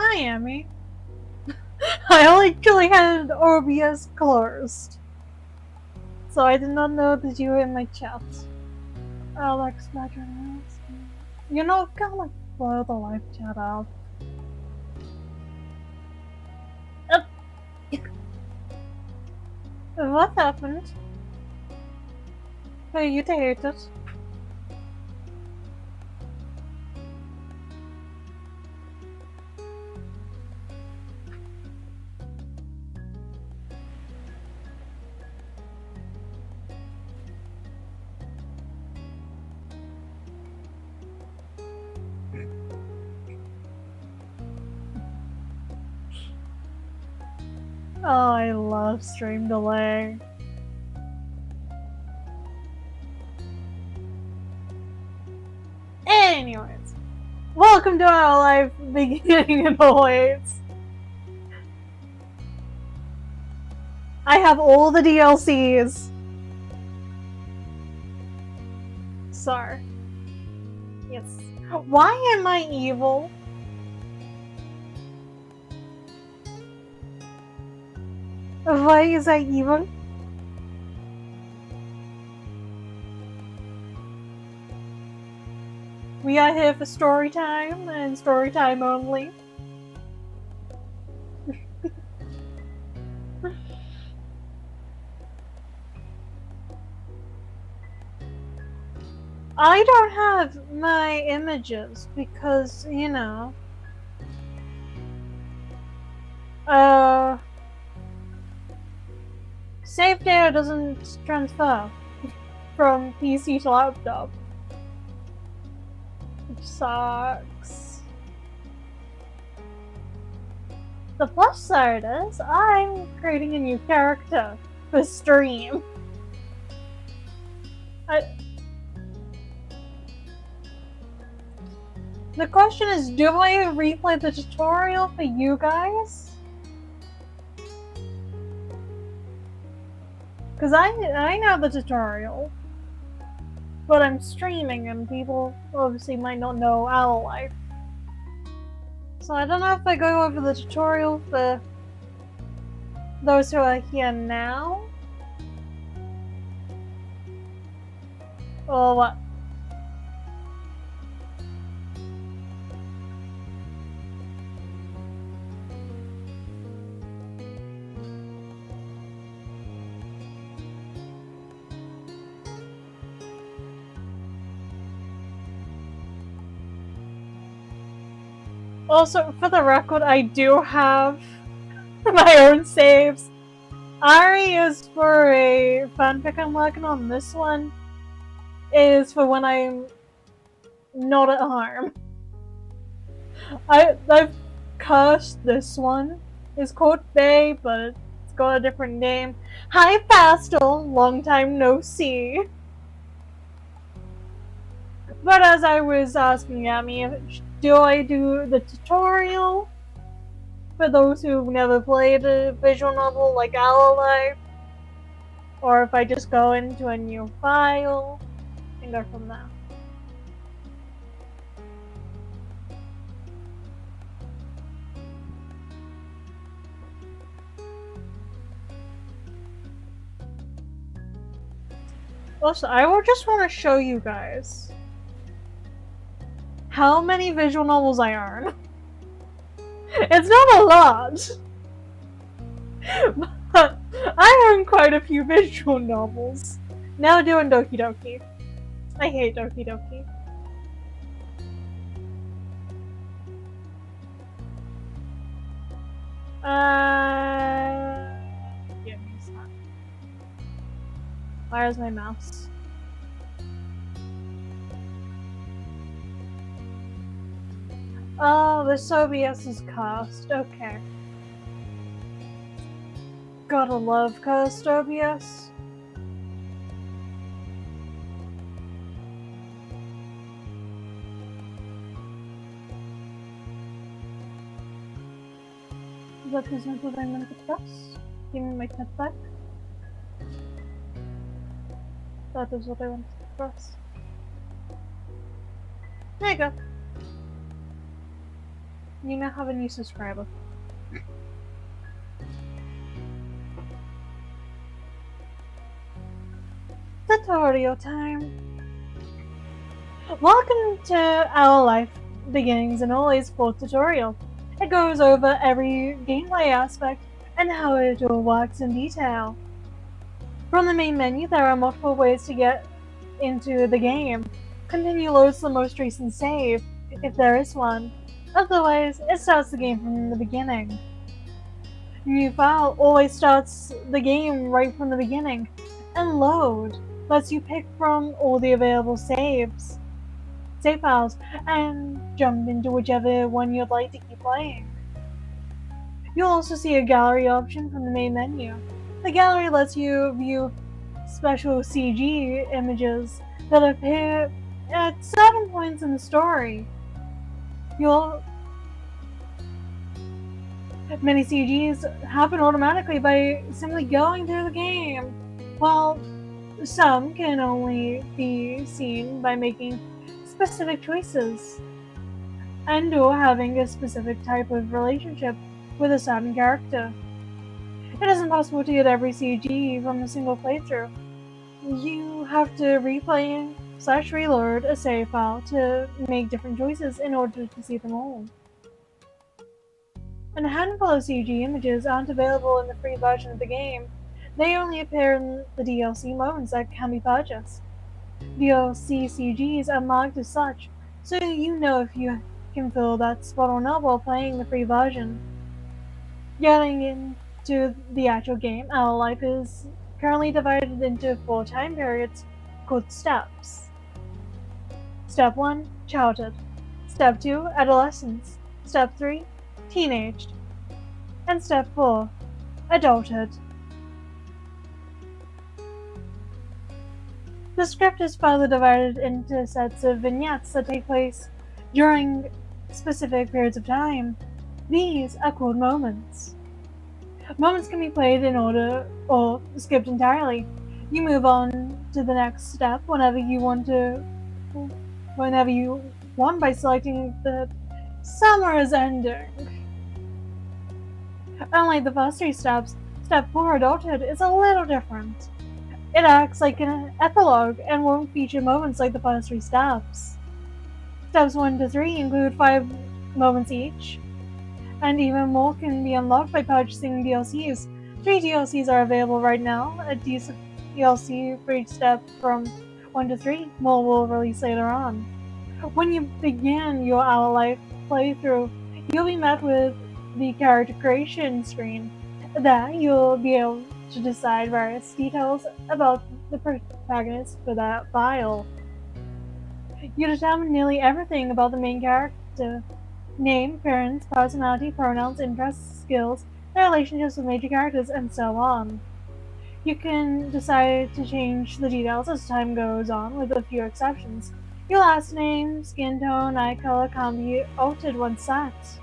Hi, Amy. I literally had OBS closed, so I did not know that you were in my chat. Alex, you know, kind of like blow the live chat out. What happened? Hey, you hate it. Oh, I love stream delay. Anyways, welcome to our live beginning and awaits. I have all the DLCs. Sorry. Yes. Why am I evil? Why is I evil? We are here for story time and story time only. I don't have my images because, you know, save data doesn't transfer from PC to laptop, which sucks. The plus side is I'm creating a new character for stream. The question is, do I replay the tutorial for you guys? Because I know the tutorial, but I'm streaming and people obviously might not know Owl Life. So I don't know if I go over the tutorial for those who are here now, or what? Also, for the record, I do have my own saves. Ari is for a fanfic I'm working on. This one is for when I'm not at home. I've cursed this one. It's called Bay, but it's got a different name. Hi, Pastel. Long time no see. But as I was asking Amy, do I do the tutorial for those who've never played a visual novel like Owl Life, or if I just go into a new file and go from there? Also, I will just want to show you guys how many visual novels I earn. It's not a lot, but I own quite a few visual novels. Now doing Doki Doki. I hate Doki Doki. Give me some. Where's my mouse? Oh, this OBS is cursed. Okay. Gotta love cursed OBS. That isn't what I meant to press. Give me my cat back. That is what I wanted to press. There you go. You now have a new subscriber. Tutorial time. Welcome to Our Life Beginnings and Always Full tutorial. It goes over every gameplay aspect and how it all works in detail. From the main menu, there are multiple ways to get into the game. Continue loads the most recent save, if there is one. Otherwise, it starts the game from the beginning. New file always starts the game right from the beginning, and load lets you pick from all the available save files, and jump into whichever one you'd like to keep playing. You'll also see a gallery option from the main menu. The gallery lets you view special CG images that appear at certain points in the story. Many CGs happen automatically by simply going through the game, while some can only be seen by making specific choices and/or having a specific type of relationship with a certain character. It isn't possible to get every CG from a single playthrough. You have to replay/reload a save file to make different choices in order to see them all. And a handful of CG images aren't available in the free version of the game. They only appear in the DLC moments that can be purchased. DLC CGs are marked as such, so you know if you can fill that spot or not while playing the free version. Getting into the actual game, Our Life is currently divided into 4 time periods called steps. Step 1, childhood. Step 2, adolescence. Step 3, teenaged. And Step 4, adulthood. The script is further divided into sets of vignettes that take place during specific periods of time. These are called moments. Moments can be played in order or skipped entirely. You move on to the next step whenever you want by selecting the summer is ending. Unlike the first 3 steps, Step 4, adulthood, is a little different. It acts like an epilogue and won't feature moments like the first 3 steps. Steps 1 to 3 include 5 moments each, and even more can be unlocked by purchasing DLCs. 3 DLCs are available right now, a DLC for each step from 1 to 3. More will release later on. When you begin your Our Life playthrough, you'll be met with the character creation screen. There, you'll be able to decide various details about the protagonist for that file. You determine nearly everything about the main character: name, appearance, personality, pronouns, interests, skills, their relationships with major characters, and so on. You can decide to change the details as time goes on, with a few exceptions. Your last name, skin tone, eye color can be altered once set.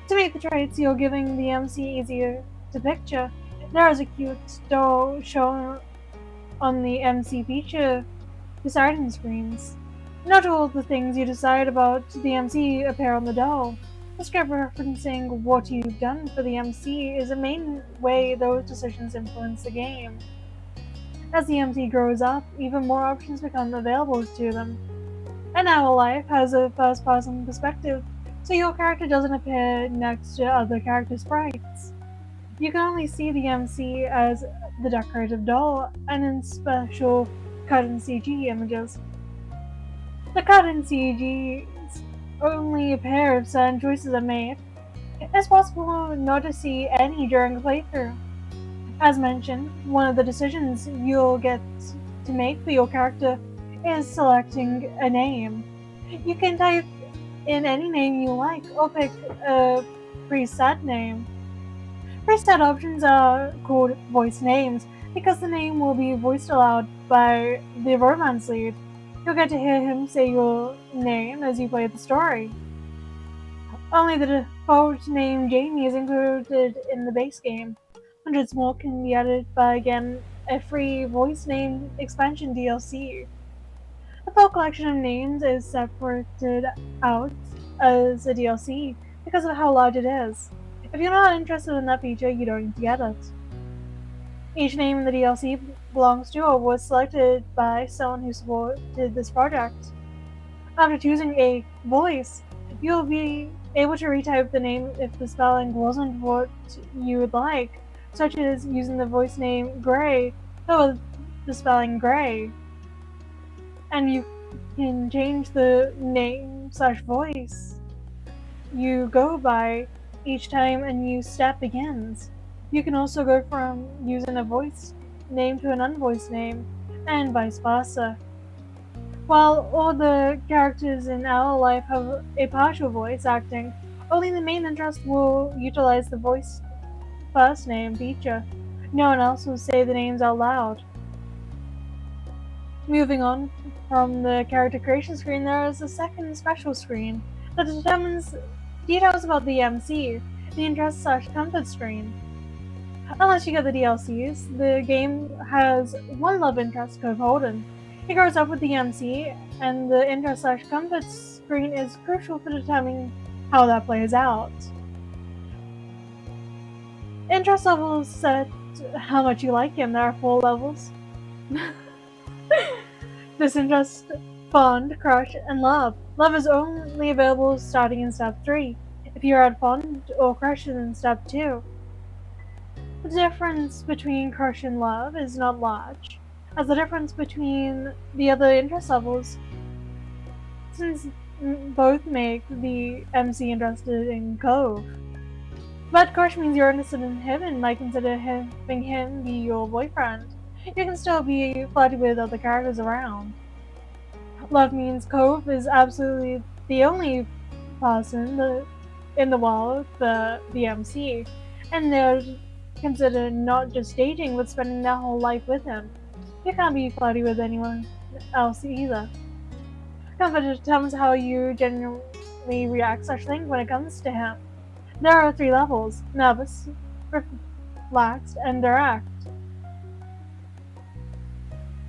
To make the traits you're giving the MC easier to picture, there is a cute doll shown on the MC feature deciding screens. Not all the things you decide about the MC appear on the doll. The script referencing what you've done for the MC is the main way those decisions influence the game. As the MC grows up, even more options become available to them. And Our Life has a first-person perspective, so your character doesn't appear next to other character sprites. You can only see the MC as the decorative doll and in special cut-in CG images. The cut-in CGs only appear if certain choices are made. It's possible not to see any during the playthrough. As mentioned, one of the decisions you'll get to make for your character is selecting a name. You can type in any name you like or pick a preset name. Preset options are called voice names because the name will be voiced aloud by the romance lead. You'll get to hear him say your name as you play the story. Only the default name Jamie is included in the base game. Hundreds more can be added by, again, a free voice name expansion DLC. The full collection of names is separated out as a DLC, because of how large it is. If you're not interested in that feature, you don't need to get it. Each name in the DLC belongs to or was selected by someone who supported this project. After choosing a voice, you'll be able to retype the name if the spelling wasn't what you would like, such as using the voice name Gray, but with the spelling Gray. And you can change the name/voice you go by each time a new step begins. You can also go from using a voice name to an unvoiced name, and vice versa. While all the characters in Our Life have a partial voice acting, only the main interest will utilize the voice first name feature. No one else will say the names out loud. Moving on from the character creation screen, there is a second special screen that determines details about the MC, the interest/comfort screen. Unless you get the DLCs, the game has one love interest, Cove Holden. He grows up with the MC, and the interest/comfort screen is crucial for determining how that plays out. Interest levels set how much you like him. There are 4 levels. Disinterest, fond, crush, and love. Love is only available starting in step 3. If you are at fond or crush in step 2. The difference between crush and love is not large, as the difference between the other interest levels, since both make the MC interested in Cove. But crush means you're interested in him and might consider having him be your boyfriend. You can still be flirty with other characters around. Love means Cove is absolutely the only person in the world, the MC, and they're considered not just dating, but spending their whole life with him. You can't be flirty with anyone else either. Comfort determines how you genuinely react to such things when it comes to him. There are 3 levels: nervous, relaxed, and direct.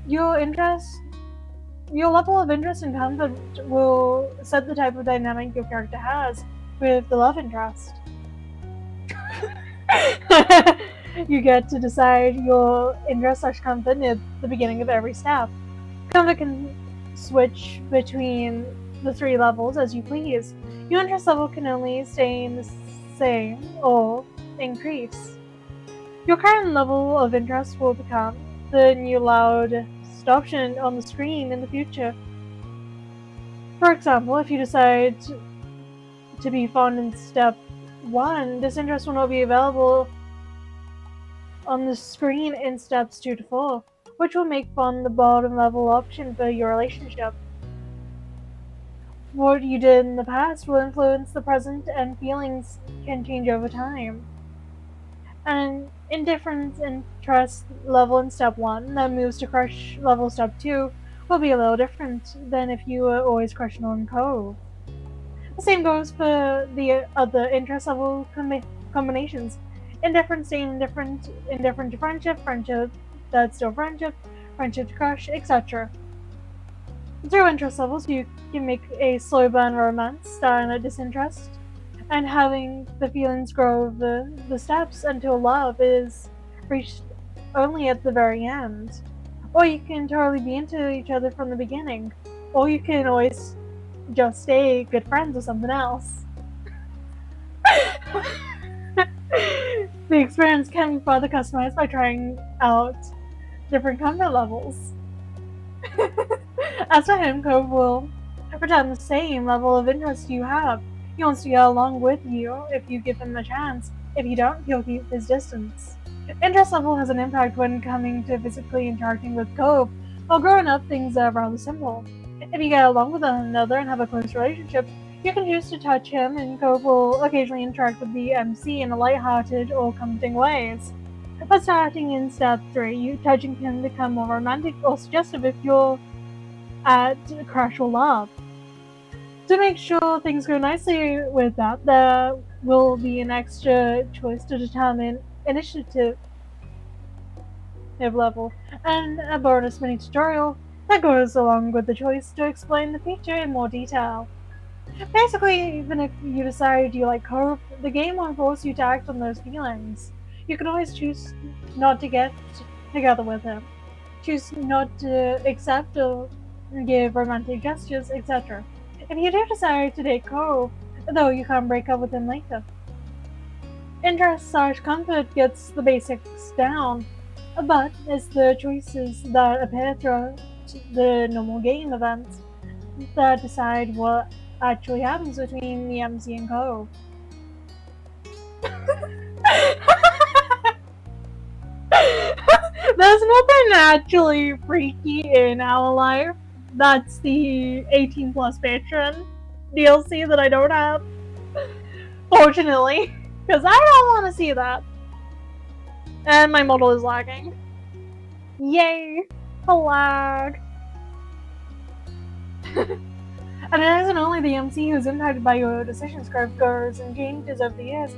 Your level of interest and comfort will set the type of dynamic your character has with the love interest. You get to decide your interest/comfort near the beginning of every step. Comfort can switch between the 3 levels as you please. Your interest level can only stay in the same or increase. Your current level of interest will become the new loudest option on the screen in the future. For example, if you decide to be fond in step 1, this interest will not be available on the screen in steps 2 to 4, which will make fond the bottom level option for your relationship. What you did in the past will influence the present, and feelings can change over time. An indifference interest level in step 1 that moves to crush level step 2 will be a little different than if you were always crushing on Cove. The same goes for the other interest level combinations. Indifferent staying indifferent, indifferent to friendship, friendship that's still friendship, friendship to crush, etc. Through interest levels, you can make a slow burn romance starting at disinterest, and having the feelings grow over the steps until love is reached only at the very end. Or you can totally be into each other from the beginning. Or you can always just stay good friends or something else. The experience can be further customized by trying out different comfort levels. As for him, Cove will return the same level of interest you have. He wants to get along with you if you give him a chance. If you don't, he'll keep his distance. Interest level has an impact when coming to physically interacting with Cove. While growing up, things are rather simple. If you get along with one another and have a close relationship, you can choose to touch him, and Cove will occasionally interact with the MC in a light-hearted or comforting ways. But starting in step 3, touching can become more romantic or suggestive if you're at crush or love. To make sure things go nicely with that, there will be an extra choice to determine initiative level, and a bonus mini tutorial that goes along with the choice to explain the feature in more detail. Basically, even if you decide you like Cove, the game won't force you to act on those feelings. You can always choose not to get together with him, choose not to accept or give romantic gestures, etc. If you do decide to take Cove, though you can't break up with him later. Interest/comfort gets the basics down, but it's the choices that appear throughout the normal game events that decide what actually happens between the MC and Cove. There's nothing actually freaky in our life. That's the 18 plus patron DLC that I don't have. Fortunately. Because I don't want to see that. And my model is lagging. Yay! A lag. And it isn't only the MC who's impacted by your decisions. Growth goes and changes over the years.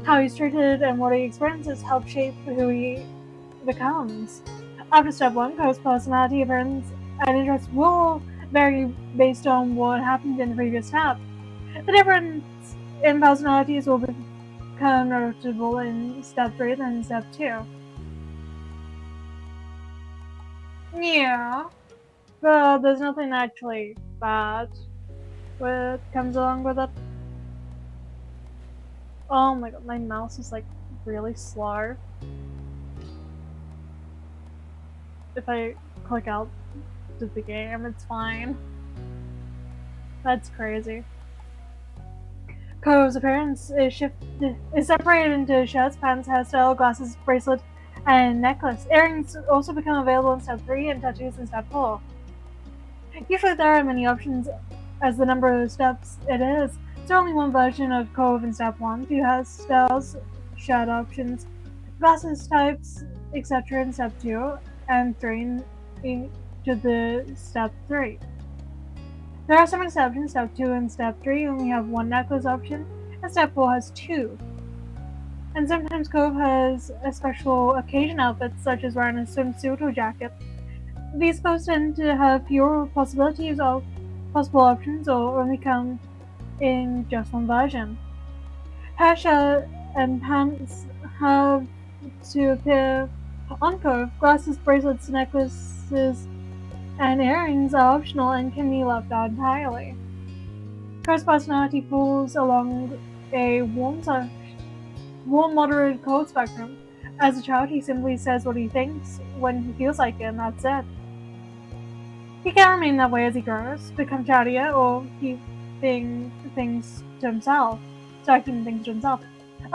How he's treated and what he experiences help shape who he becomes. After step 1, Cove's personality, appearance, and interests will vary based on what happened in the previous step. The difference in personalities will become noticeable in step 3 than step 2. Yeah, but there's nothing actually bad that comes along with it. Oh my god, my mouse is like really slow. If I click out of the game, it's fine. That's crazy. Cove's appearance is separated into shirts, pants, hairstyle, glasses, bracelet, and necklace. Earrings also become available in step 3 and tattoos in step 4. Usually there are many options as the number of steps it is. There's only one version of Cove in step 1, 2 hairstyles, shirt options, glasses types, etc. in step 2, and 3 into the step 3. There are some exceptions. Step 2 and step 3 only have one necklace option, and step 4 has 2. And sometimes Cove has a special occasion outfits, such as wearing a swimsuit or jacket. These posts tend to have fewer possibilities of possible options or only come in just one version. Hair, shirt, and pants have to appear on Cove. Glasses, bracelets, necklaces, and earrings are optional and can be left out entirely. Cove's personality falls along a warm, moderate, cold spectrum. As a child, he simply says what he thinks when he feels like it, and that's it. He can remain that way as he grows, become chattier, or keeping things to himself. A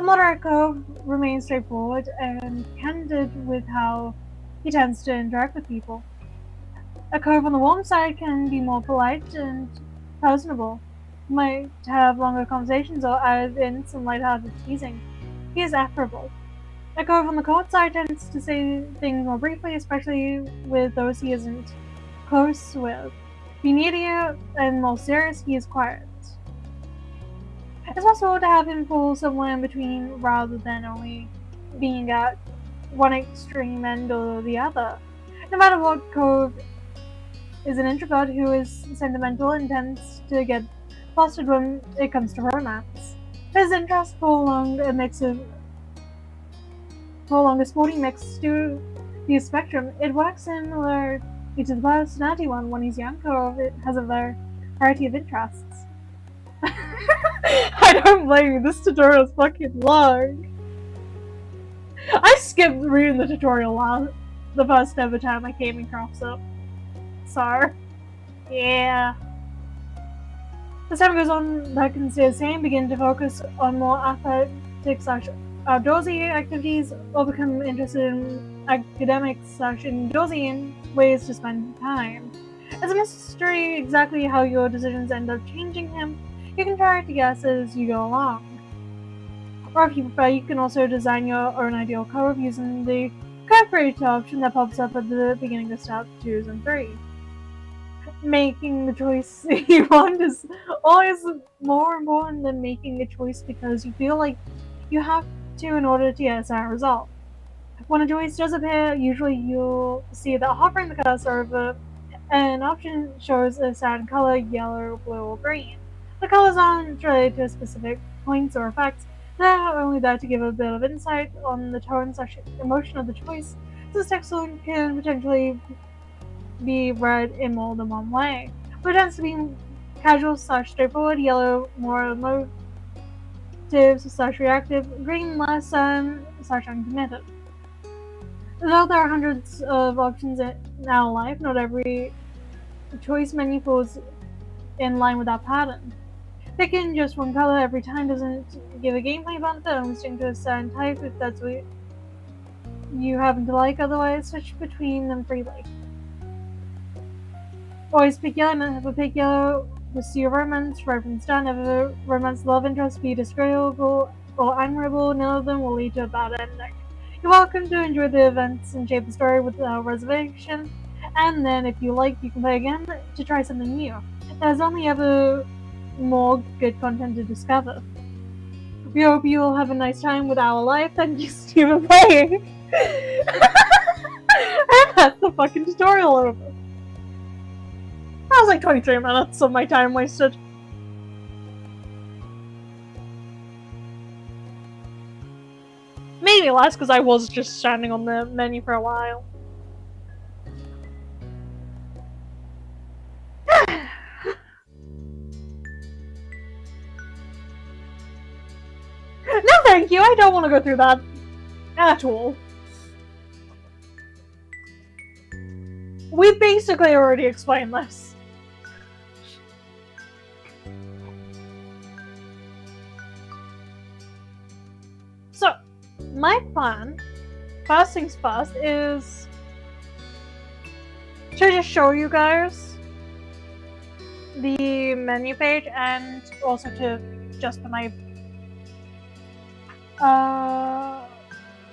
moderate Cove remains straightforward and candid with how he tends to interact with people. A Cove on the warm side can be more polite and personable, might have longer conversations or add in some lighthearted teasing. He is affable. A Cove on the cold side tends to say things more briefly, especially with those he isn't close with. Be needier and more serious, he is quiet. It's possible to have him fall somewhere in between rather than only being at one extreme end or the other. No matter what, Cove is an introvert who is sentimental and tends to get flustered when it comes to romance. His interests fall along a sporting mix to the spectrum. It works similar to the personality one. When he's young, Cove has a variety of interests. I don't blame you, this tutorial is fucking long. I skipped reading the tutorial the first ever time I came across it. Sorry. Yeah. As time goes on, that can stay the same, begin to focus on more athletic/outdoorsy activities, or become interested in academic/indoorsy ways to spend time. It's a mystery exactly how your decisions end up changing him. You can try to guess as you go along. Or if you prefer, you can also design your own ideal Cove using the Cove Creator option that pops up at the beginning of step 2 and 3. Making the choice you want is always more important than making a choice because you feel like you have to in order to get a certain result. When a choice does appear, usually you'll see that hovering the cursor over an option shows a certain color, yellow, blue, or green. The colors aren't related to specific points or effects, they're only there to give a bit of insight on the tone/emotion of the choice. This text can potentially be read in more than one way, but it tends to be casual/straightforward, yellow more emotive/reactive, green less uncommitted. Though there are hundreds of options in our life, not every choice menu falls in line with that pattern. Picking just one color every time doesn't give a gameplay benefit, only stick to a certain type if that's what you happen to like, otherwise switch between them freely. Always pick yellow, never pick yellow, pursue romance, right from the start, never romance love interest, be disagreeable or admirable, none of them will lead to a bad ending. You're welcome to enjoy the events and shape the story without reservation, and then if you like, you can play again to try something new. There's only ever more good content to discover. We hope you will have a nice time with our life. Thank you, Steve, for playing. And that's the fucking tutorial over. That was like 23 minutes of my time wasted. Maybe less because I was just standing on the menu for a while. No thank you, I don't want to go through that at all. We basically already explained this. So, my plan, first things first, is to just show you guys the menu page and also to just put my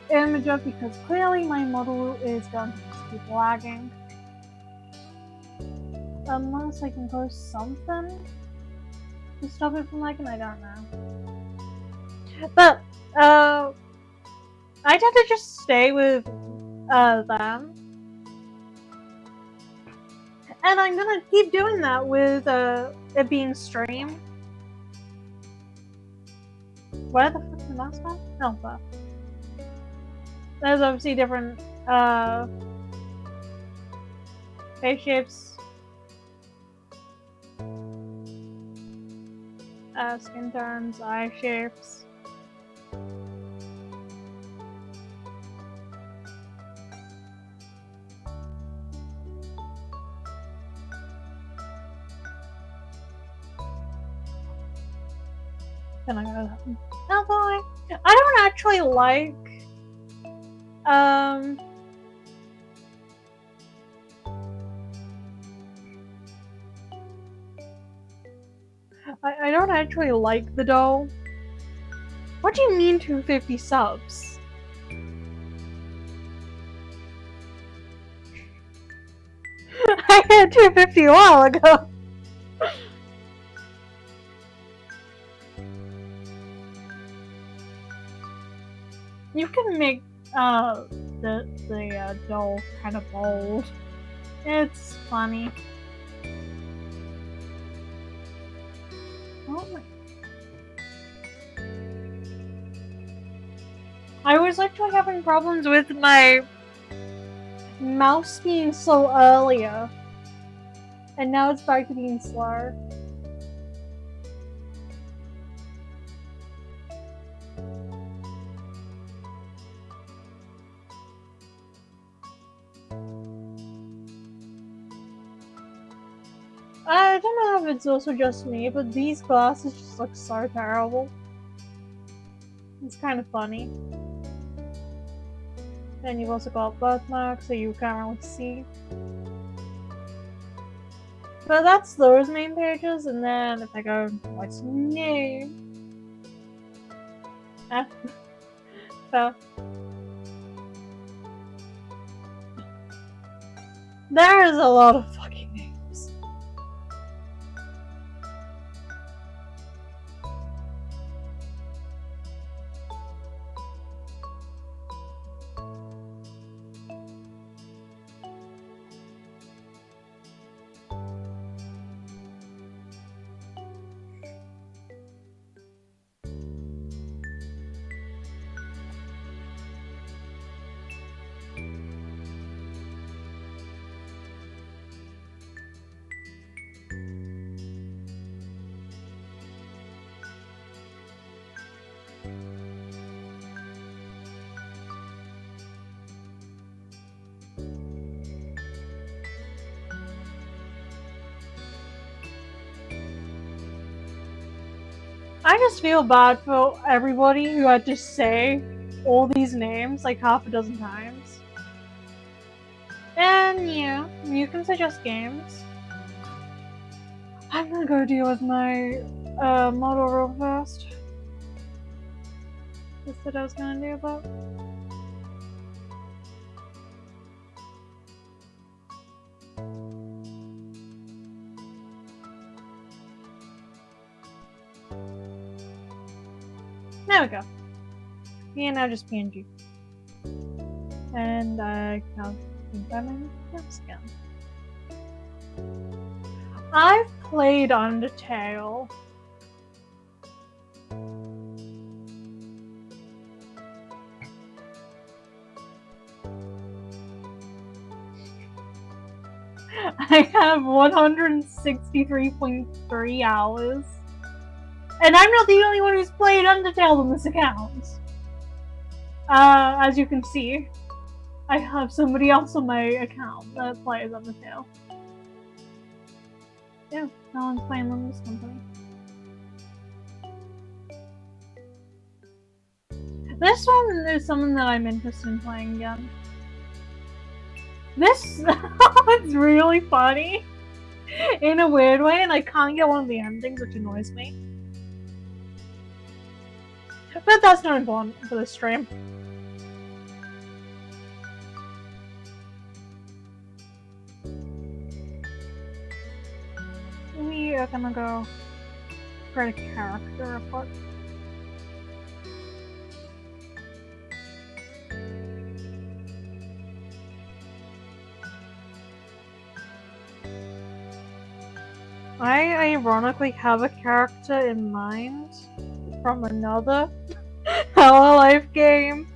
image up because clearly my model is going to just keep lagging. Unless I can post something to stop it from lagging, I don't know. But, I tend to just stay with them. And I'm gonna keep doing that with it being streamed. Where the fuck is the mouse gone? Oh, fuck. There's obviously different face shapes, skin tones, eye shapes. Then I go. Although I don't actually like I don't actually like the doll. What do you mean 250 subs? I had 250 a while ago. You can make the doll kind of bold. It's funny. Oh my. I was actually having problems with my mouse being slow earlier, and now it's back to being slow. I don't know if it's also just me, but these glasses just look so terrible. It's kind of funny. And you've also got birthmarks, so you can't really see. But that's those main pages, and then if I go, what's new? So there is a lot of fucking names. I just feel bad for everybody who had to say all these names like half a dozen times. And yeah, you can suggest games. I'm gonna go deal with my model real fast. That's what I was gonna do about. There we go. Yeah, now just PNG. And I can't think that many times again. I've played Undertale. I have 163.3 hours. And I'm not the only one who's played Undertale on this account. As you can see, I have somebody else on my account that plays Undertale. Yeah, no one's playing on this company. This one is something that I'm interested in playing again. This one's really funny in a weird way, and I can't get one of the endings, which annoys me. But that's not important for the stream. We are gonna go create a character report. I ironically have a character in mind from another Hololive game.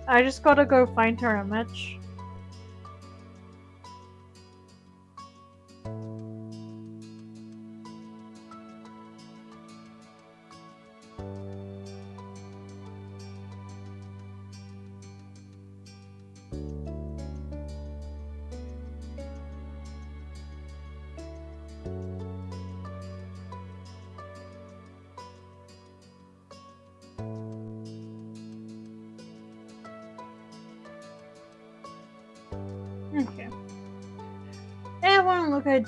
I just gotta go find her image. Okay. And I want to look at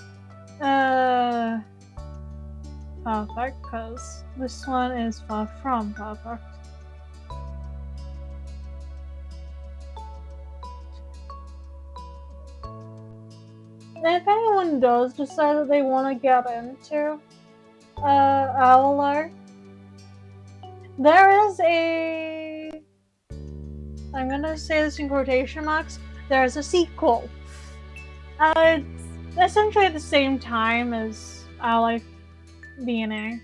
perfect, because this one is far from perfect. And if anyone does decide that they want to get into Alalo, there is a... I'm gonna say this in quotation marks. There's a sequel. It's essentially at the same time as Allife DNA.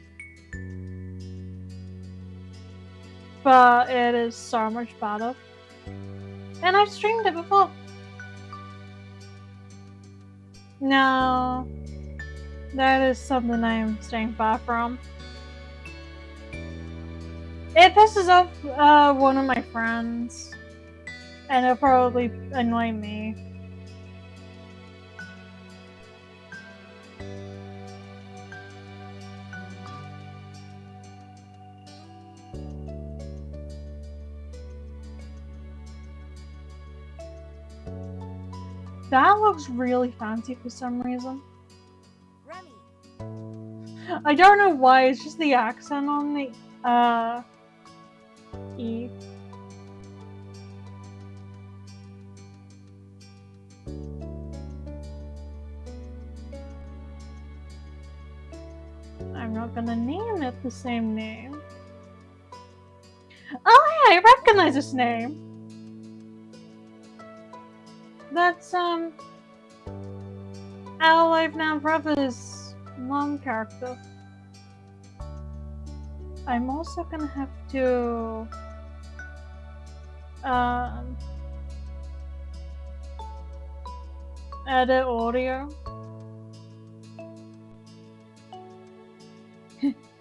But it is so much better. And I've streamed it before. No, that is something I am staying far from. It pisses off one of my friends. And it'll probably annoy me. That looks really fancy for some reason. Remy. I don't know why, it's just the accent on the E. I'm not gonna name it the same name. Oh yeah, I recognize this name. That's Our Life Now Brothers mom character. I'm also gonna have to edit audio.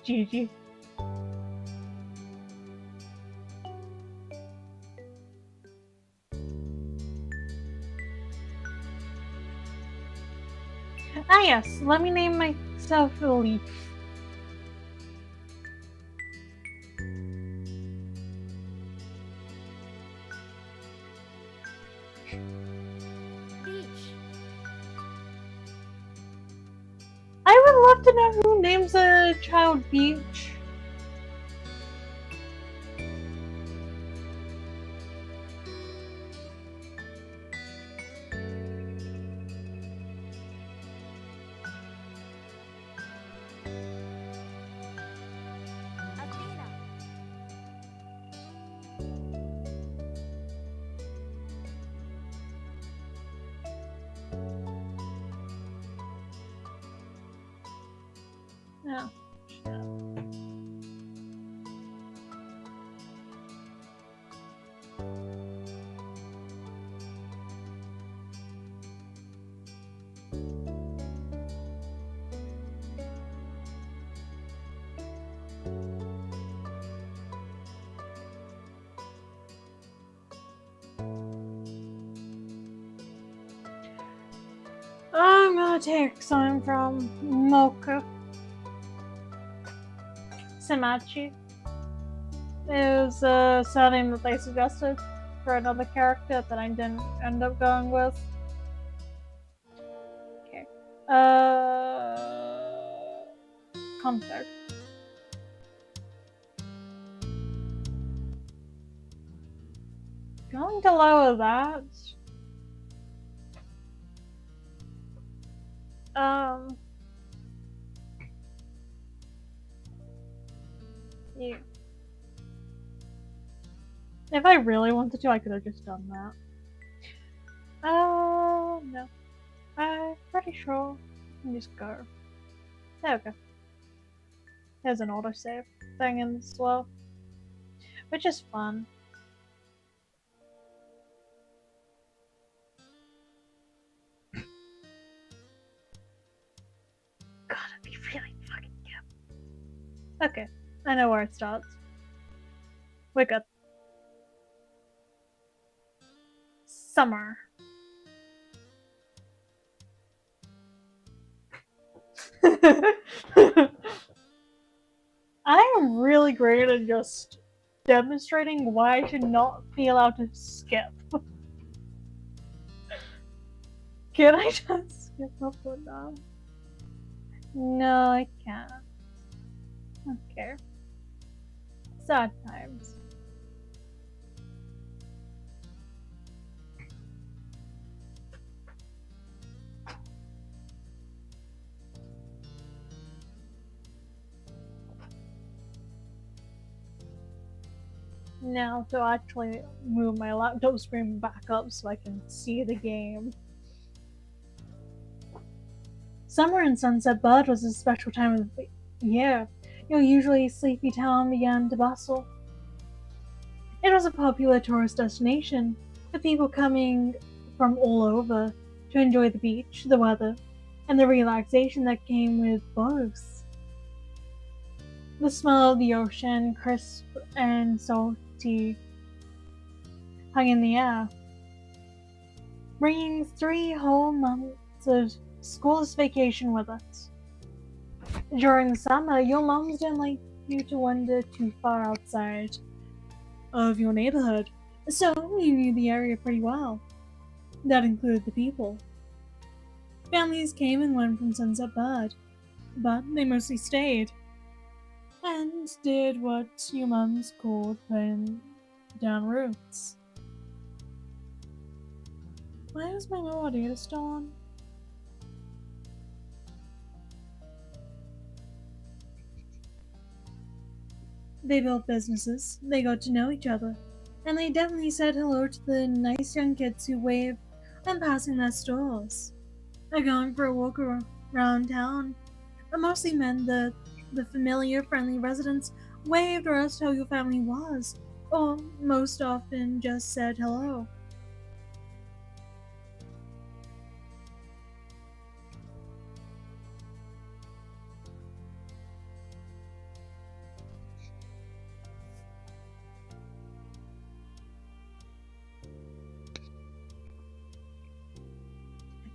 GG. yes, let me name myself Leaf. Beach. I would love to know who names a child Beach. Athena. No. I'm gonna take some from Mocha. Samachi is a surname that they suggested for another character that I didn't end up going with. Okay. Contact. Going to lower that. Um. Yeah. If I really wanted to, I could have just done that. No. I'm pretty sure I can just go. There we go. There's an autosave thing in as well, which is fun. Gotta be really fucking good. Okay, I know where it starts. We're good. Summer. I am really great at just demonstrating why I should not be allowed to skip. Can I just skip up or not? No, I can't. Okay. Sad times. Now to actually move my laptop screen back up so I can see the game. Summer in Sunset Bud was a special time of the year. Your usually sleepy town began to bustle. It was a popular tourist destination, with people coming from all over to enjoy the beach, the weather, and the relaxation that came with both. The smell of the ocean, crisp and salty, hung in the air, bringing 3 whole months of school's vacation with us. During the summer, your moms didn't like you to wander too far outside of your neighborhood, so you knew the area pretty well. That included the people. Families came and went from Sunset Bud, but they mostly stayed and did what your mums called putting down roots. Why is my mobile data still on? They built businesses, they got to know each other, and they definitely said hello to the nice young kids who waved when passing their stores. Or going for a walk around town. It mostly meant that the familiar, friendly residents waved or asked how your family was, or most often just said hello.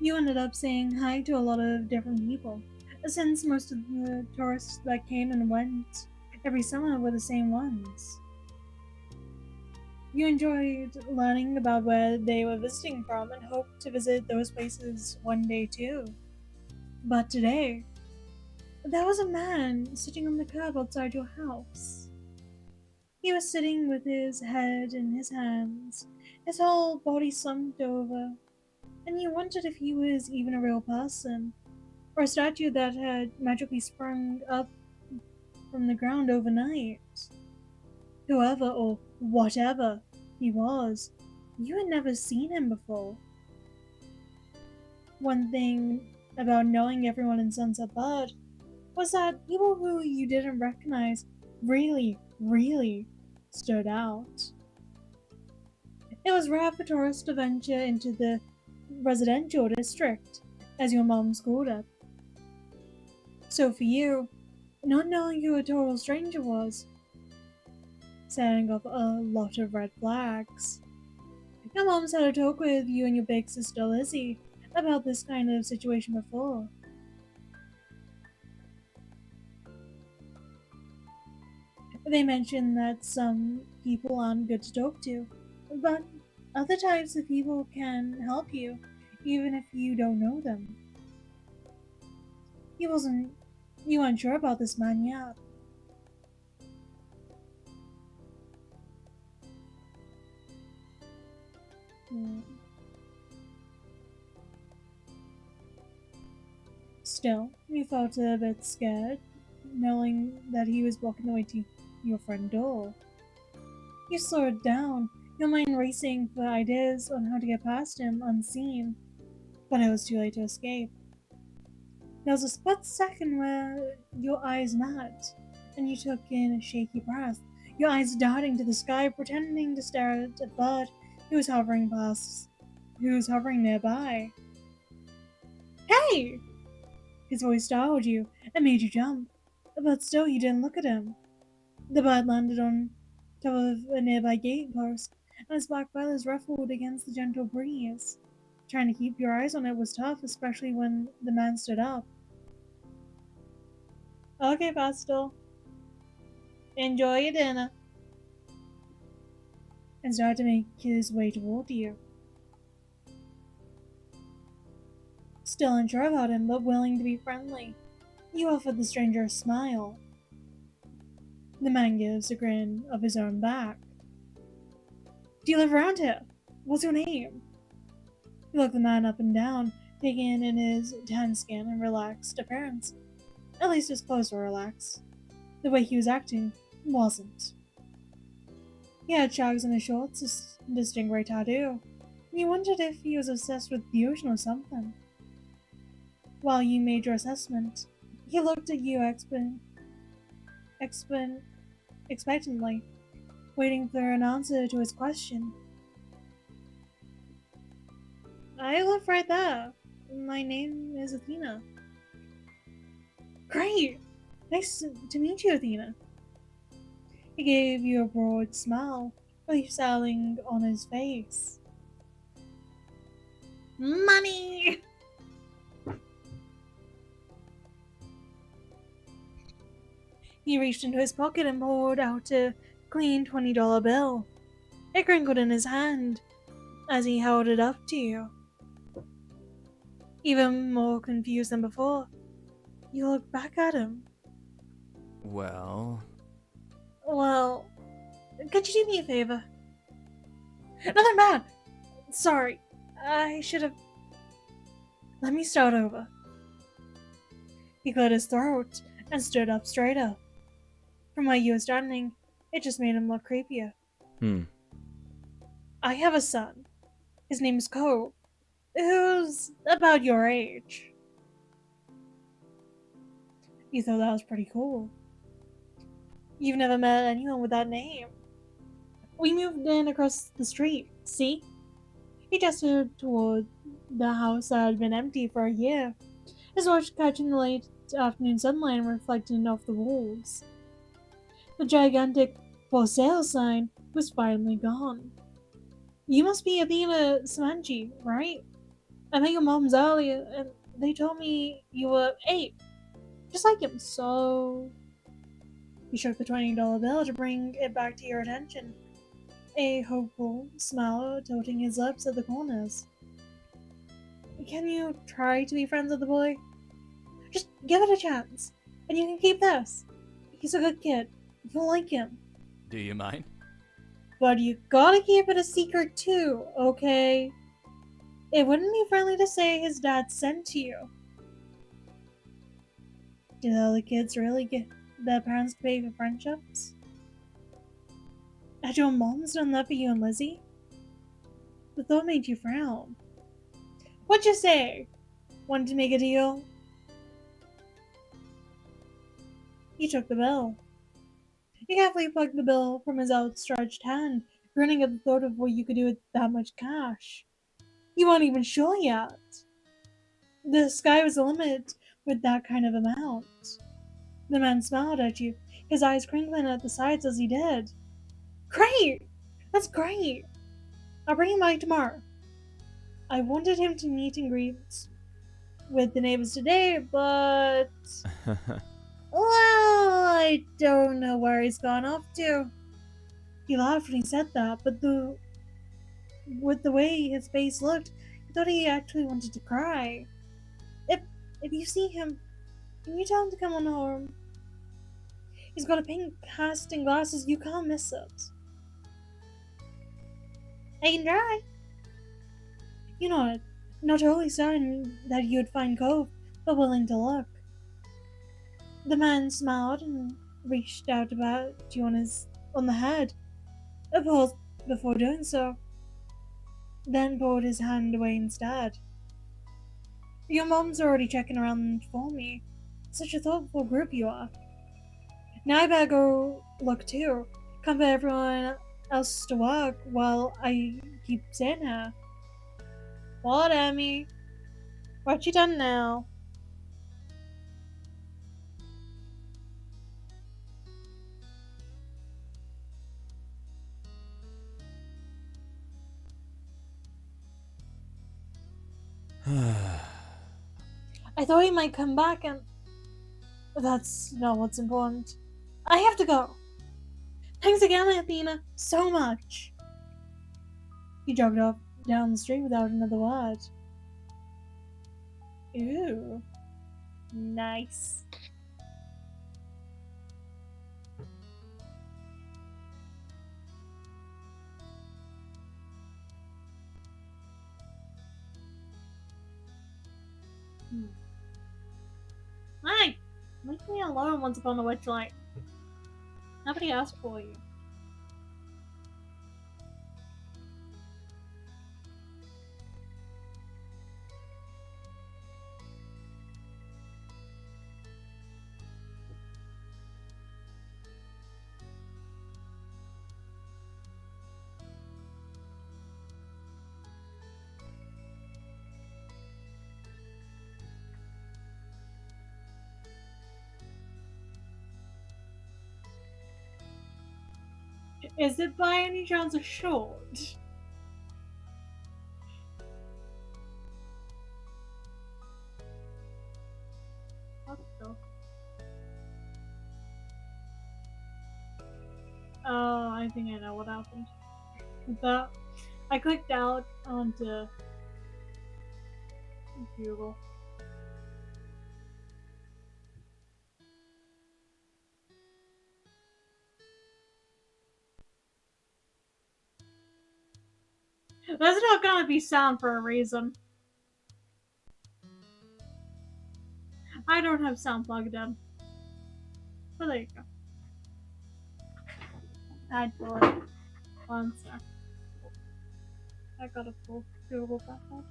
You ended up saying hi to a lot of different people, since most of the tourists that came and went every summer were the same ones. You enjoyed learning about where they were visiting from and hoped to visit those places one day too. But today, there was a man sitting on the curb outside your house. He was sitting with his head in his hands, his whole body slumped over, and you wondered if he was even a real person, or a statue that had magically sprung up from the ground overnight. Whoever or whatever he was, you had never seen him before. One thing about knowing everyone in Sunset Bud was that people who you didn't recognize really stood out. It was rare for tourists to venture into the residential district, as your mom called it. So for you, not knowing who a total stranger was, setting off a lot of red flags. Your mom's had a talk with you and your big sister Lizzie about this kind of situation before. They mentioned that some people aren't good to talk to, but other types of people can help you, even if you don't know them. He wasn't. You weren't sure about this man yet. Hmm. Still, you felt a bit scared, knowing that he was walking the way to your front door. You slowed down, your mind racing for ideas on how to get past him unseen, but it was too late to escape. There was a split second where your eyes met, and you took in a shaky breath, your eyes darting to the sky, pretending to stare at a bird who was hovering nearby. Hey! His voice startled you and made you jump, but still you didn't look at him. The bird landed on top of a nearby gate post, and its black feathers ruffled against the gentle breeze. Trying to keep your eyes on it was tough, especially when the man stood up. Okay, Pastel, enjoy your dinner, and started to make his way toward you. Still unsure about him, but willing to be friendly, you offered the stranger a smile. The man gives a grin of his own back. Do you live around here? What's your name? You look the man up and down, taking in his tan skin and relaxed appearance. At least his clothes were relaxed. The way he was acting wasn't. He had shags on his shorts, a distinct gray tattoo. You wondered if he was obsessed with the ocean or something. While you made your assessment, he looked at you expectantly, waiting for an answer to his question. I live right there. My name is Athena. Great! Nice to meet you, Athena. He gave you a broad smile, relief selling on his face. Money! He reached into his pocket and pulled out a clean $20 bill. It crinkled in his hand as he held it up to you. Even more confused than before, you looked back at him. Well, Could you do me a favor? Nothing bad! Sorry, I should have. Let me start over. He cleared his throat and stood up straighter. From where you were standing, it just made him look creepier. I have a son. His name is Cole, who's about your age. You thought that was pretty cool. You've never met anyone with that name. We moved in across the street, see? He gestured toward the house that had been empty for a year, his watch catching the late afternoon sunlight reflecting off the walls. The gigantic for sale sign was finally gone. You must be Athena Samanji, right? I met your moms earlier, and they told me you were 8, just like him, so... He shook the $20 bill to bring it back to your attention, a hopeful smile tilting his lips at the corners. Can you try to be friends with the boy? Just give it a chance, and you can keep this. He's a good kid. You'll like him. Do you mind? But you gotta keep it a secret too, okay? It wouldn't be friendly to say his dad sent you. Do the other kids really get their parents to pay for friendships? Had your moms done that for you and Lizzie? The thought made you frown. What'd you say? Wanted to make a deal? He took the bill. He carefully plucked the bill from his outstretched hand, grinning at the thought of what you could do with that much cash. You weren't even sure yet. The sky was the limit with that kind of amount. The man smiled at you, his eyes crinkling at the sides as he did. Great! That's great! I'll bring him back tomorrow. I wanted him to meet and greet with the neighbors today, but... Well, I don't know where he's gone off to. He laughed when he said that, but with the way his face looked, I thought he actually wanted to cry. If you see him, can you tell him to come on home? He's got a pink cast and glasses, you can't miss it. I can try. You know it. Not totally certain that you'd find Cove, but willing to look. The man smiled and reached out about you on the head. A pause before doing so, then pulled his hand away instead. Your mom's already checking around for me. Such a thoughtful group you are. Now I better go look too. Come for everyone else to work while I keep sitting here. What, Emmy? What you done now? I thought he might come back and... That's not what's important. I have to go. Thanks again, Athena, so much. He jogged off down the street without another word. Ooh. Nice. Hi! Leave me alone once upon a witchlight. Nobody asked for you. Is it by any chance a short? What the? Oh, I think I know what happened. That I clicked out onto Google. That's not gonna be sound for a reason. I don't have sound plugged in. But there you go. Add for it. One sec. I got a full Google background.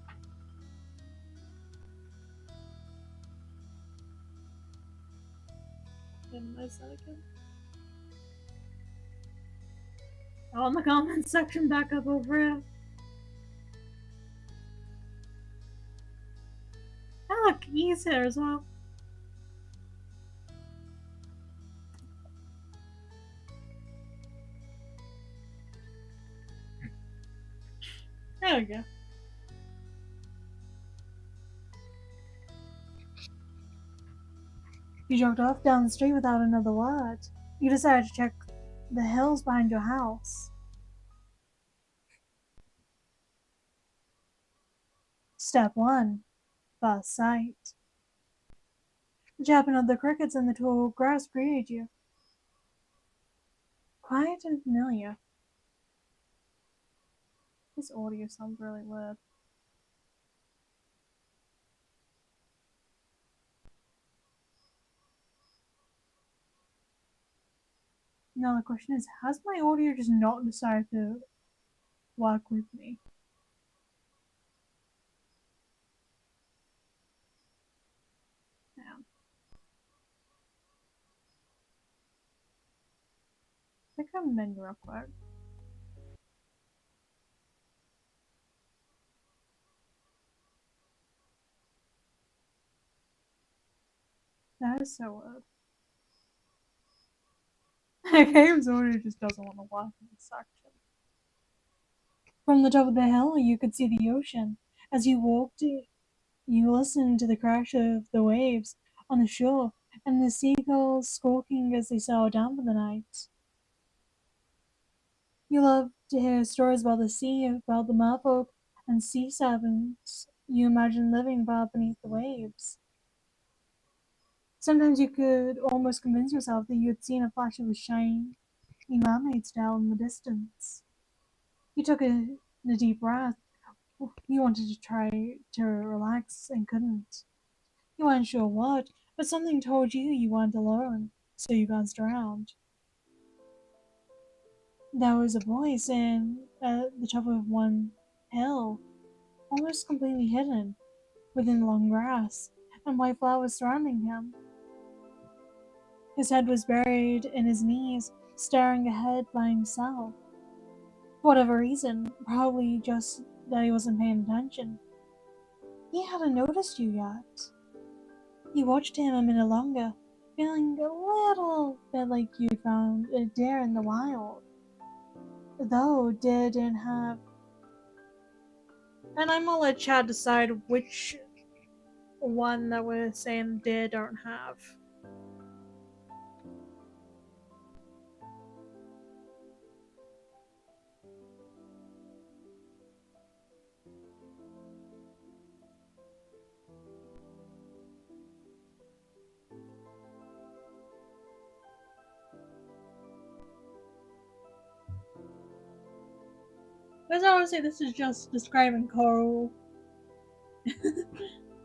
Didn't miss that again. Oh, in the comments section back up over it. Oh, look, he's here as well. There we go. You jogged off down the street without another word. You decided to check the hills behind your house. Step 1. First sight. The chirping of the crickets in the tall grass greeted you. Quiet and familiar. This audio sounds really weird. Now the question is, has my audio just not decided to work with me? Yeah. I think I'm menu real quick. That is so weird. Game's audio just doesn't want to work in this section. From the top of the hill, you could see the ocean. As you walked, you listened to the crash of the waves on the shore and the seagulls squawking as they settled down for the night. You love to hear stories about the sea, about the merfolk and sea serpents you imagine living far beneath the waves. Sometimes you could almost convince yourself that you had seen a flash of a shiny mermaid's tail in the distance. You took a deep breath. You wanted to try to relax and couldn't. You weren't sure what, but something told you you weren't alone, so you glanced around. There was a voice in at the top of one hill, almost completely hidden within the long grass, and white flowers surrounding him. His head was buried in his knees, staring ahead by himself. For whatever reason, probably just that he wasn't paying attention, he hadn't noticed you yet. You watched him a minute longer, feeling a little bit like you'd found a deer in the wild. Though deer didn't have. And I'm gonna let Chad decide which one that we're saying deer don't have. Because honestly, this is just describing Coral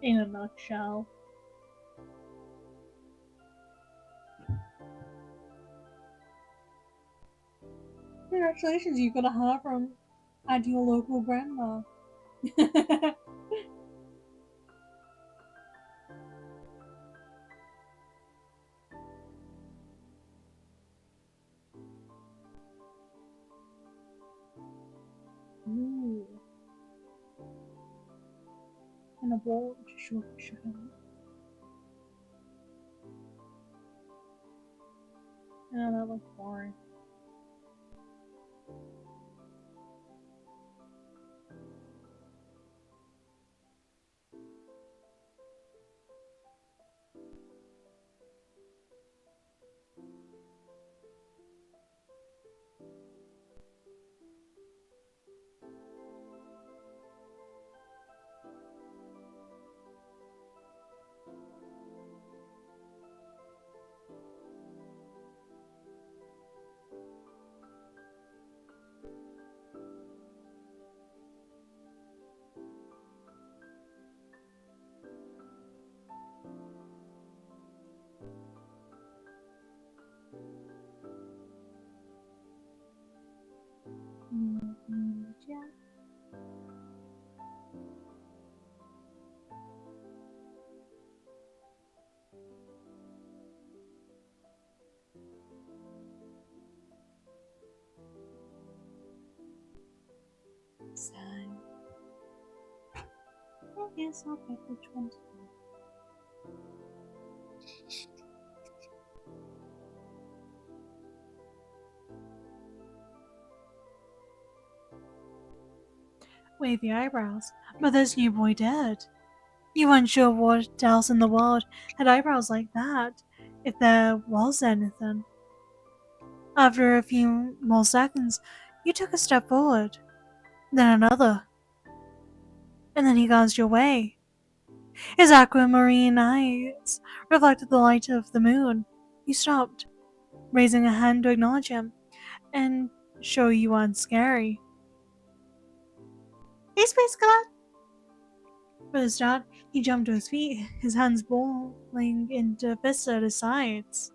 in a nutshell. Congratulations, you got a heart from at your local grandma. Ooh. And a bowl to show him. Oh, that looks boring. Yeah. So, I guess I'll pick which one to do. Wavy eyebrows, but this new boy did. You weren't sure what else in the world had eyebrows like that, if there was anything. After a few more seconds, you took a step forward, then another, and then he glanced your way. His aquamarine eyes reflected the light of the moon. You stopped, raising a hand to acknowledge him and show you weren't scary. Hey, Space Cadet! For the start, he jumped to his feet, his hands balling into fists at his sides.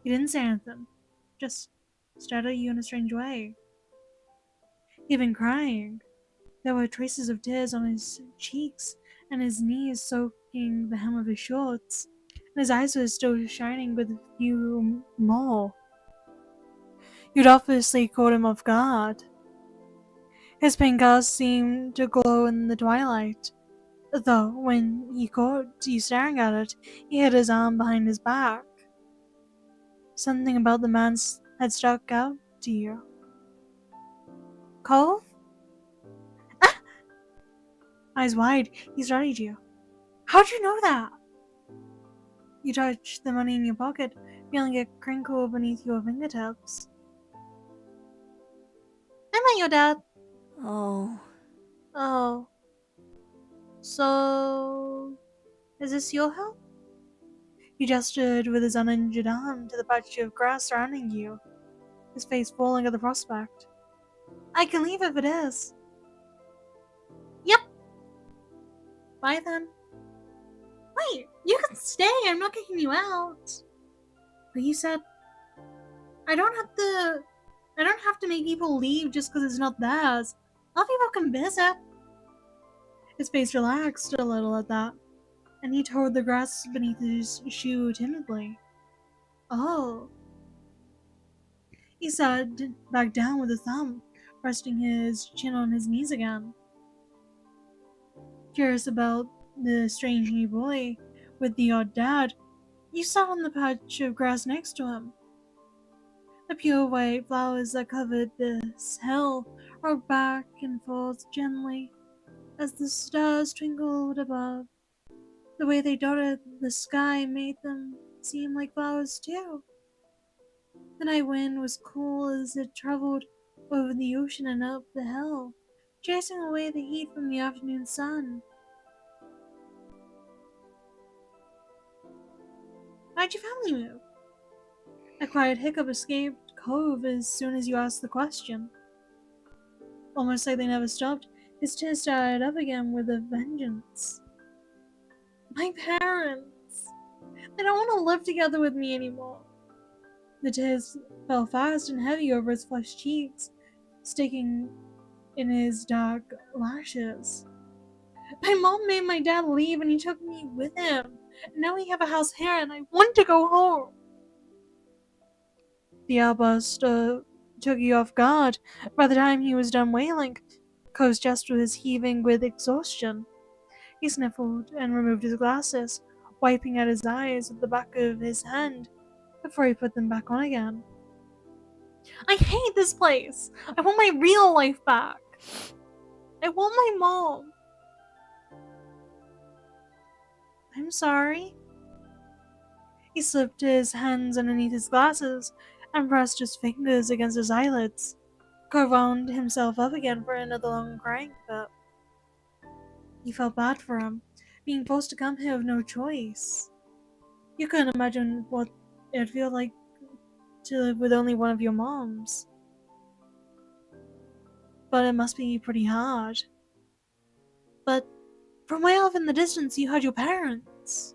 He didn't say anything, just stared at you in a strange way. He'd been crying. There were traces of tears on his cheeks, and his knees soaking the hem of his shorts, and his eyes were still shining with a few more. You'd obviously caught him off guard. His pink eyes seemed to glow in the twilight, though when he caught you staring at it, he hid his arm behind his back. Something about the man had stuck out to you. Cove? Ah! Eyes wide, he studied you. How'd you know that? You touched the money in your pocket, feeling it crinkle beneath your fingertips. I met your dad. Oh, Oh. So, is this your home? He gestured with his uninjured arm to the patch of grass surrounding you, his face falling at the prospect. I can leave if it is. Yep. Bye then. Wait, you can stay. I'm not kicking you out. But you said I don't have to make people leave just because it's not theirs. Other people can visit. His face relaxed a little at that, and he towed the grass beneath his shoe timidly. Oh. He sat back down with a thumb, resting his chin on his knees again. Curious about the strange new boy with the odd dad, you sat on the patch of grass next to him. The pure white flowers that covered this hill rocked back and forth gently as the stars twinkled above. The way they dotted the sky made them seem like flowers too. The night wind was cool as it traveled over the ocean and up the hill, chasing away the heat from the afternoon sun. Why'd your family move? A quiet hiccup escaped Cove as soon as you asked the question. Almost like they never stopped, his tears started up again with a vengeance. My parents! They don't want to live together with me anymore. The tears fell fast and heavy over his flushed cheeks, sticking in his dark lashes. My mom made my dad leave and he took me with him. And now we have a house here and I want to go home. The outburst took you off guard. By the time he was done wailing, Cove's chest was heaving with exhaustion. He sniffled and removed his glasses, wiping at his eyes with the back of his hand before he put them back on again. I hate this place! I want my real life back! I want my mom! I'm sorry. He slipped his hands underneath his glasses and pressed his fingers against his eyelids. Cove wound himself up again for another long crying fit. He felt bad for him, being forced to come here with no choice. You couldn't imagine what it'd feel like to live with only one of your moms. But it must be pretty hard. But from way off in the distance, you heard your parents.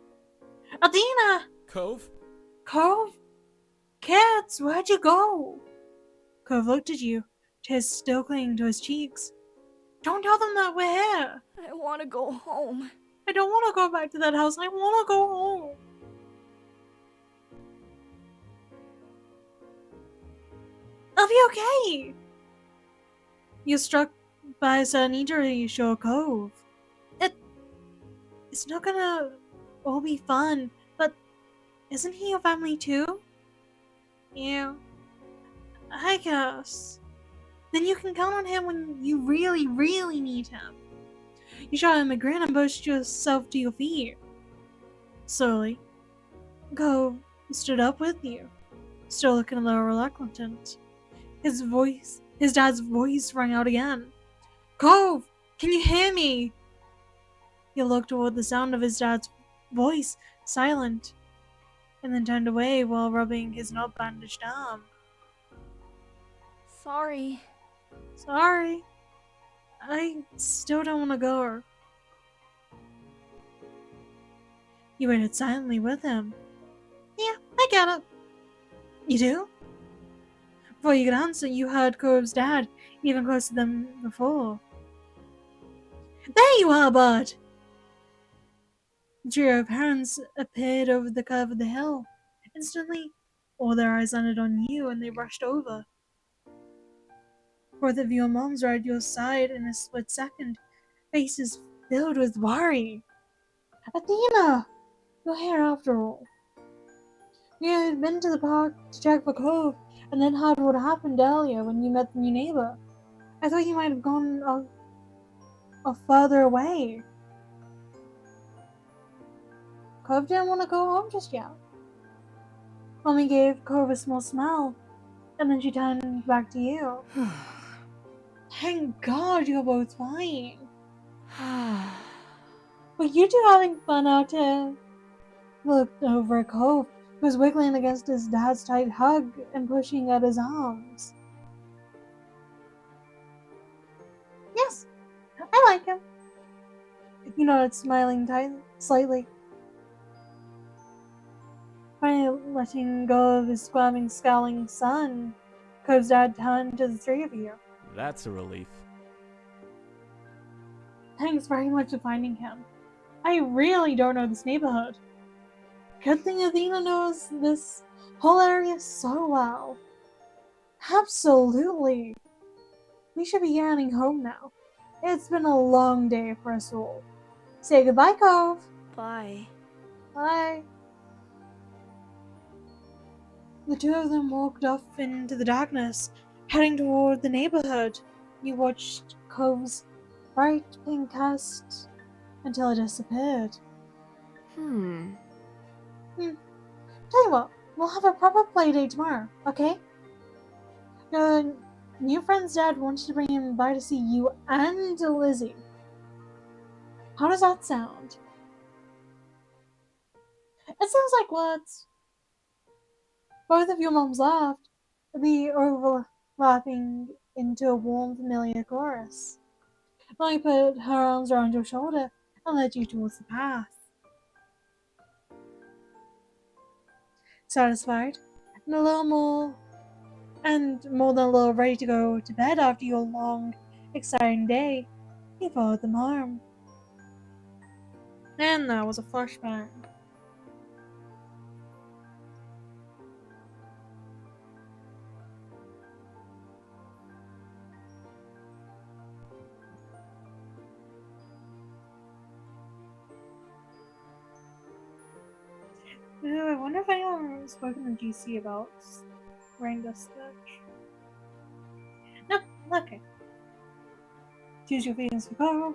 Adina! Cove? Cove? Kids, where'd you go? Cove looked at you, tears still clinging to his cheeks. Don't tell them that we're here. I want to go home. I don't want to go back to that house. I want to go home. I'll be okay. You're struck by a sudden need to reassure Cove. It's not gonna all be fun, but isn't he your family too? Yeah, I guess. Then you can count on him when you really, really need him. You shot him a grin and pushed yourself to your feet. Slowly, Cove He stood up with you, still looking a little reluctant. His dad's voice rang out again. Cove, can you hear me? He looked toward the sound of his dad's voice, silent, and then turned away while rubbing his not bandaged arm. Sorry. Sorry. I still don't want to go. You waited silently with him. Yeah, I get it. You do? Before you could answer, you heard Cove's dad, even closer than before. There you are, bud! The trio of parents appeared over the curve of the hill. Instantly, all their eyes landed on you and they rushed over. Both of your moms were at your side in a split second, faces filled with worry. Athena! You're here after all. You had been to the park to check for Cove and then heard what happened earlier when you met the new neighbor. I thought you might have gone further away. Cove didn't want to go home just yet. Mommy gave Cove a small smile, and then she turned back to you. Thank God you're both fine. Were you two having fun out here? Looked over at Cove, who was wiggling against his dad's tight hug and pushing at his arms. Yes, I like him. You nodded, smiling slightly. Finally letting go of his squirming, scowling son, Cove's dad turned to the three of you. That's a relief. Thanks very much for finding him. I really don't know this neighborhood. Good thing Athena knows this whole area so well. Absolutely. We should be getting home now. It's been a long day for us all. Say goodbye, Cove. Bye. Bye. The two of them walked off into the darkness, heading toward the neighborhood. You watched Cove's bright pink cast until it disappeared. Tell you what, we'll have a proper play day tomorrow, okay? Your new friend's dad wants to bring him by to see you and Lizzie. How does that sound? It sounds like what? Both of your moms laughed, the overlapping into a warm, familiar chorus. Molly put her arms around your shoulder and led you towards the path. Satisfied, and more than a little ready to go to bed after your long, exciting day, you followed them home. And that was a flashback. I wonder if anyone has spoken to GC about Rainbow Stitch. No, okay. Choose your feelings for Cove.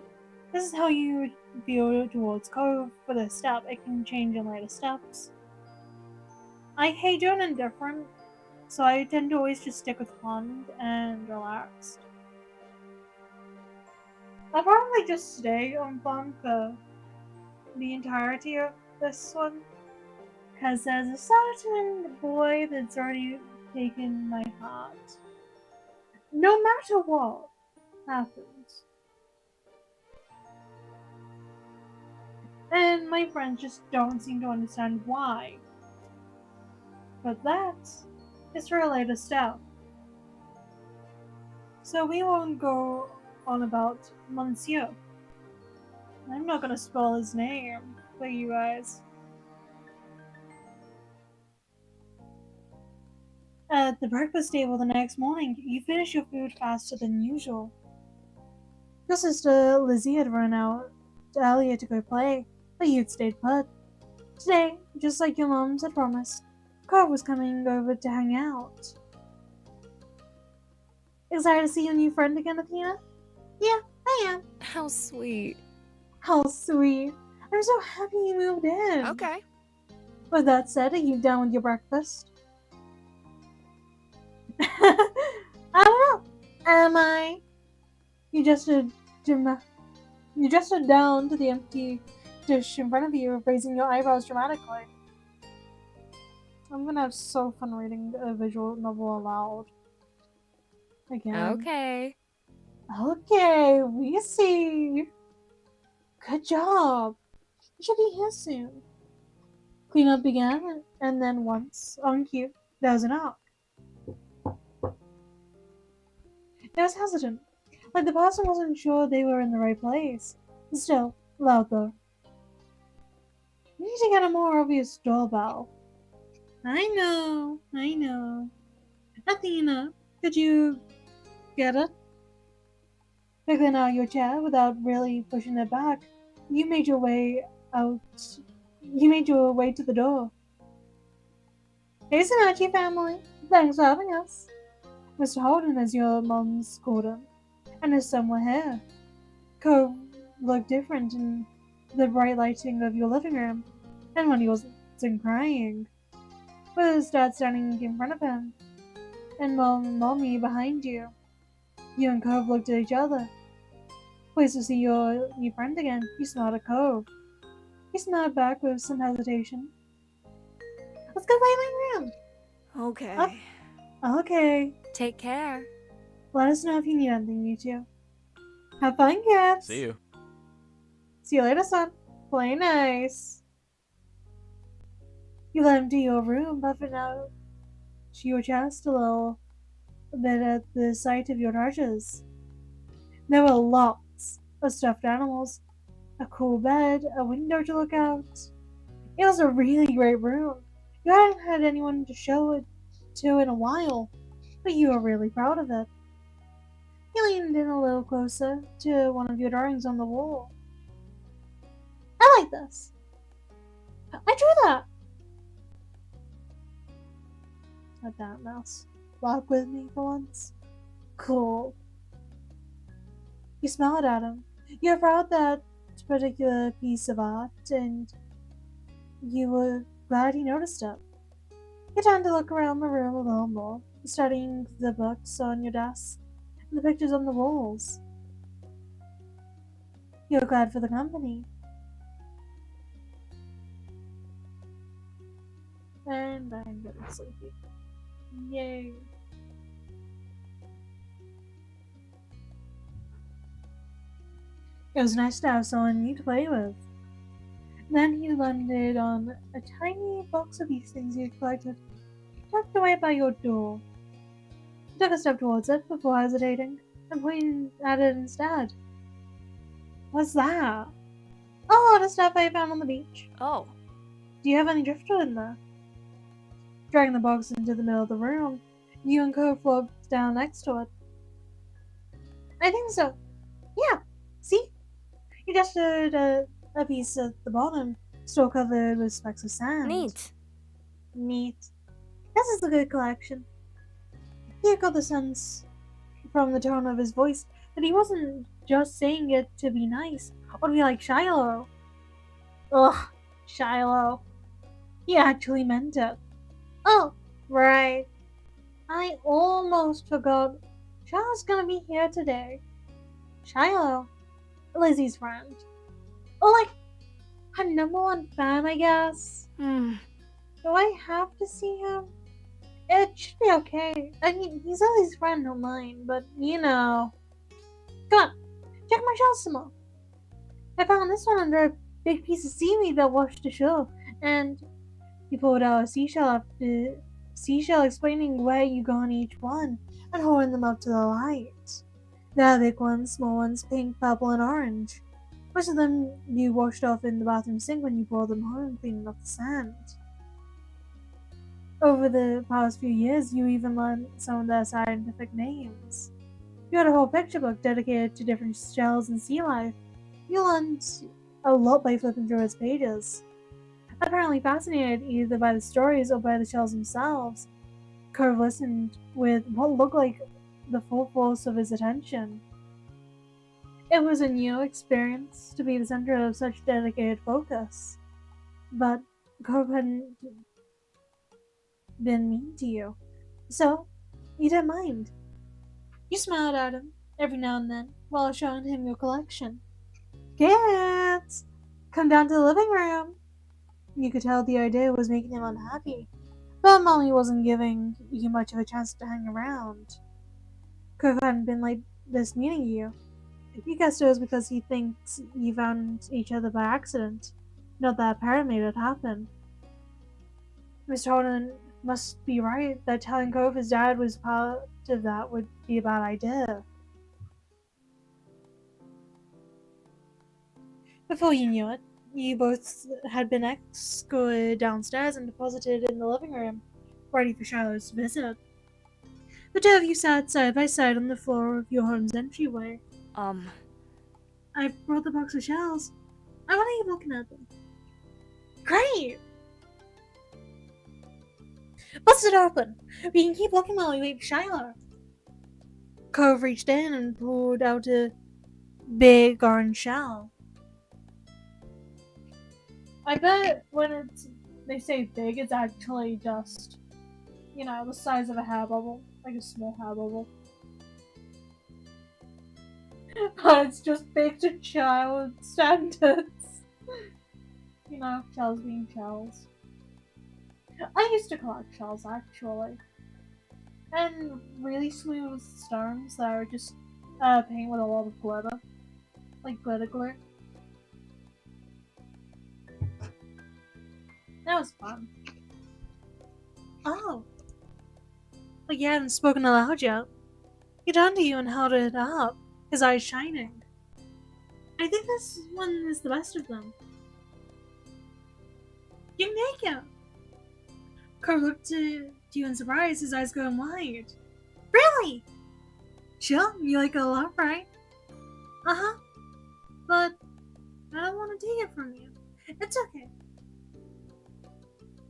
This is how you would feel towards Cove for this step. It can change in later steps. I hate doing indifferent, so I tend to always just stick with calm and relaxed. I'll probably just stay on calm for the entirety of this one. Because there's a certain boy that's already taken my heart. No matter what happens. And my friends just don't seem to understand why. But that is for a later step. So we won't go on about Monsieur. I'm not gonna spell his name for you guys. At the breakfast table the next morning, you finish your food faster than usual. Your sister Lizzie had run out earlier to go play, but you'd stayed put. Today, just like your moms had promised, Cove was coming over to hang out. Excited to see your new friend again, Athena? Yeah, I am. How sweet. How sweet. I'm so happy you moved in. Okay. With that said, are you done with your breakfast? I don't know. Am I? You gestured down to the empty dish in front of you, raising your eyebrows dramatically. I'm gonna have so fun reading a visual novel aloud. Again. Okay. Okay, we see. Good job. You should be here soon. Cleanup began, and then once on cue, there was a knock. It was hesitant, like the person wasn't sure they were in the right place. Still, loud though. You need to get a more obvious doorbell. I know. Athena, could you get it? Picking out your chair without really pushing it back, you made your way out. You made your way to the door. Hey, Sinachi family. Thanks for having us. Mr. Holden is your mom's called and his son were here. Cove looked different in the bright lighting of your living room, and when he wasn't crying, with his dad standing in front of him, and mommy behind you. You and Cove looked at each other. Pleased to see your new friend again. You smiled at Cove. He smiled back with some hesitation. Let's go play in my room. Okay. Okay. Take care. Let us know if you need anything, you two. Have fun, kids. See you. See you later, son. Play nice. You let him to your room, puffing out to your chest a bit at the sight of your treasures. There were lots of stuffed animals, a cool bed, a window to look out. It was a really great room. You hadn't had anyone to show it to in a while, but you were really proud of it. You leaned in a little closer to one of your drawings on the wall. I like this. I drew that. Let that mouse walk with me for once. Cool. You smiled at him. You're proud of that particular piece of art, and you were glad he noticed it. You turned to look around the room a little more, studying the books on your desk and the pictures on the walls. You were glad for the company. And I'm getting sleepy. Yay. It was nice to have someone new to play with. Then he landed on a tiny box of these things he had collected, tucked away by your door. He took a step towards it before hesitating, and pointed at it instead. What's that? Oh, a lot of stuff I found on the beach. Oh. Do you have any driftwood in there? Dragging the box into the middle of the room, you and Cove flopped down next to it. I think so. Yeah, see? You just did a piece at the bottom, still covered with specks of sand. Neat. This is a good collection. He got the sense from the tone of his voice that he wasn't just saying it to be nice or to be like Shiloh. Ugh, Shiloh. He actually meant it. Oh, right. I almost forgot. Shiloh's gonna be here today. Shiloh, Lizzie's friend. Or like, her #1 fan, I guess. Do I have to see him? It should be okay. I mean, he's Lizzie's friend, not mine, but you know. Come on, check my shells some more. I found this one under a big piece of seaweed that washed ashore, and he pulled out a seashell explaining where you go on each one and holding them up to the light. There are big ones, small ones, pink, purple, and orange. Most of them you washed off in the bathroom sink when you brought them home, cleaning up the sand. Over the past few years, you even learned some of their scientific names. You had a whole picture book dedicated to different shells and sea life. You learned a lot by flipping through its pages. Apparently fascinated either by the stories or by the shells themselves, Cove listened with what looked like the full force of his attention. It was a new experience to be the center of such dedicated focus, but Cove hadn't been mean to you. So, you didn't mind. You smiled at him every now and then while showing him your collection. Kids! Come down to the living room! You could tell the idea was making him unhappy, but Molly wasn't giving you much of a chance to hang around. Cove hadn't been like this meeting you. You guessed it was because he thinks you found each other by accident, not that Parrot made it happen. Mr. Holden must be right that telling Cove his dad was part of that would be a bad idea. Before you knew it, you both had been escorted downstairs and deposited in the living room, ready for Shiloh's visit. The two of you sat side by side on the floor of your home's entryway. I brought the box of shells. I want to keep looking at them. Great! Bust it open. We can keep looking while we wait for Shiloh. Cove reached in and pulled out a big orange shell. I bet when they say big, it's actually just, the size of a hair bubble. Like a small hair bubble. But it's just big to child standards. Shells being shells. I used to collect shells, actually. And really smooth stones that are just painted with a lot of glitter. Like glitter glue. That was fun. Oh. Like you hadn't spoken aloud yet. He turned to you and held it up, his eyes shining. I think this one is the best of them. You can make it! Cove looked at you in surprise, his eyes going wide. Really? Sure, you like it a lot, right? Uh-huh. But I don't want to take it from you. It's okay.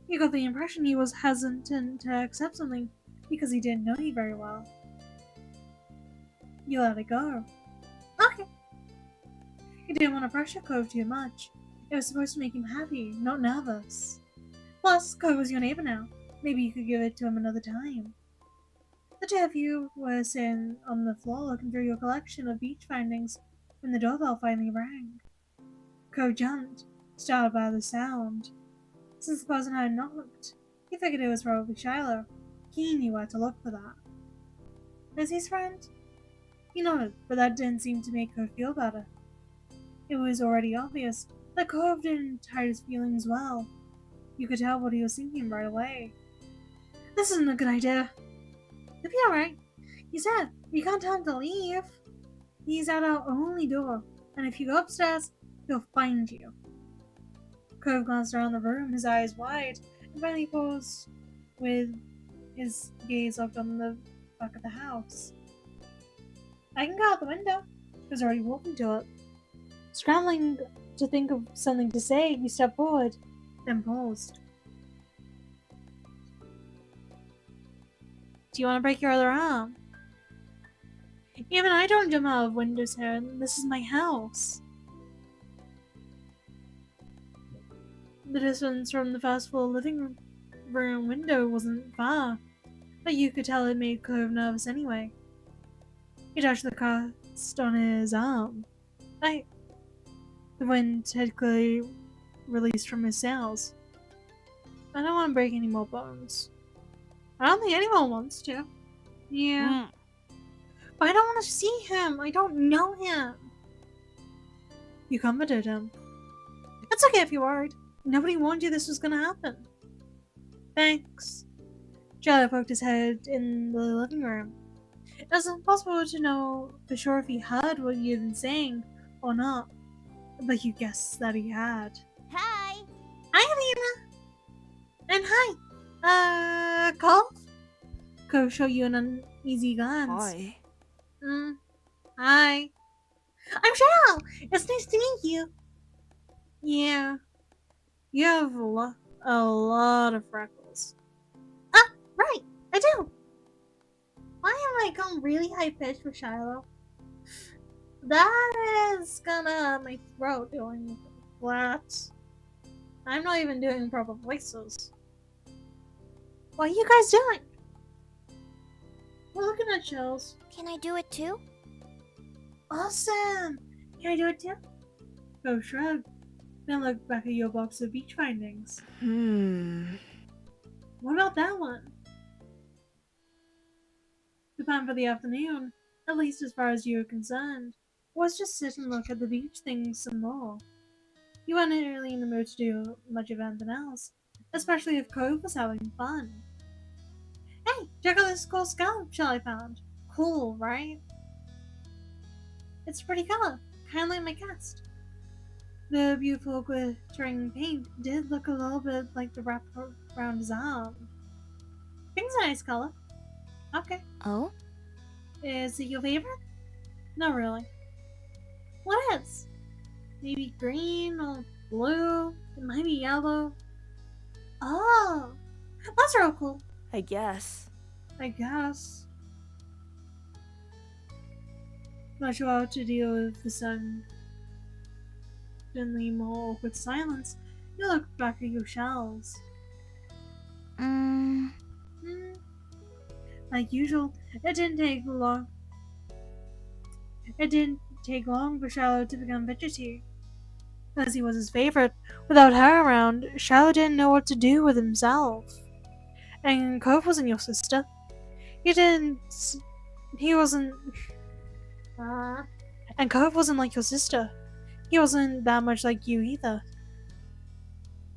You got the impression he was hesitant to accept something because he didn't know you very well. You let it go. Okay. You didn't want to pressure Cove too much. It was supposed to make him happy, not nervous. Plus, Cove was your neighbor now. Maybe you could give it to him another time. The two of you were sitting on the floor looking through your collection of beach findings when the doorbell finally rang. Cove jumped, startled by the sound. Since the person had knocked, he figured it was probably Shiloh. He knew where to look for that. Lizzie's friend? He nodded, but that didn't seem to make her feel better. It was already obvious that Cove didn't hide his feelings well. You could tell what he was thinking right away. This isn't a good idea. You'll be alright. He said, you can't tell him to leave. He's at our only door, and if you go upstairs, he'll find you. Cove glanced around the room, his eyes wide, and finally paused with his gaze locked on the back of the house. I can go out the window. He was already walking to it. Scrambling to think of something to say, he stepped forward, then paused. Do you want to break your other arm? Even I don't jump out of windows here, and this is my house. The distance from the first floor living room window wasn't far, but you could tell it made Cove nervous anyway. He touched the cast on his arm. The wind had clearly released from his sails. I don't want to break any more bones. I don't think anyone wants to. Yeah. But I don't want to see him. I don't know him. You comforted him. It's okay if you're worried. Nobody warned you this was going to happen. Thanks. Charlie poked his head in the living room. It was impossible to know for sure if he heard what you had been saying or not, but you guessed that he had. Hi! Hi, Alina! And hi! Cove? Cove showed you an uneasy glance. Hi. Hi. I'm Cheryl! It's nice to meet you. Yeah. You have a lot of freckles. Right, I do. Why am I going really high pitched for Shiloh? That is gonna my throat doing flat. I'm not even doing proper voices. What are you guys doing? We're looking at shells. Can I do it too? Awesome! Can I do it too? Go shrug. Then look back at your box of beach findings. What about that one? The plan for the afternoon, at least as far as you were concerned, was just sit and look at the beach things some more. You weren't really in the mood to do much of anything else, especially if Cove was having fun. Hey, check out this cool scallop shell I found. Cool, right? It's a pretty color, kinda like my cast. The beautiful glittering paint did look a little bit like the wrap around his arm. Pink's a nice color. Okay. Oh? Is it your favorite? Not really. What is? Maybe green or blue? It might be yellow. Oh, that's real cool. I guess. I guess. Not sure how to deal with the suddenly more awkward silence. You look back at your shells. Like usual, it didn't take long for Charlotte to become fidgety. As he was his favorite, without her around, Charlotte didn't know what to do with himself. And Cove wasn't your sister. And Cove wasn't like your sister. He wasn't that much like you either.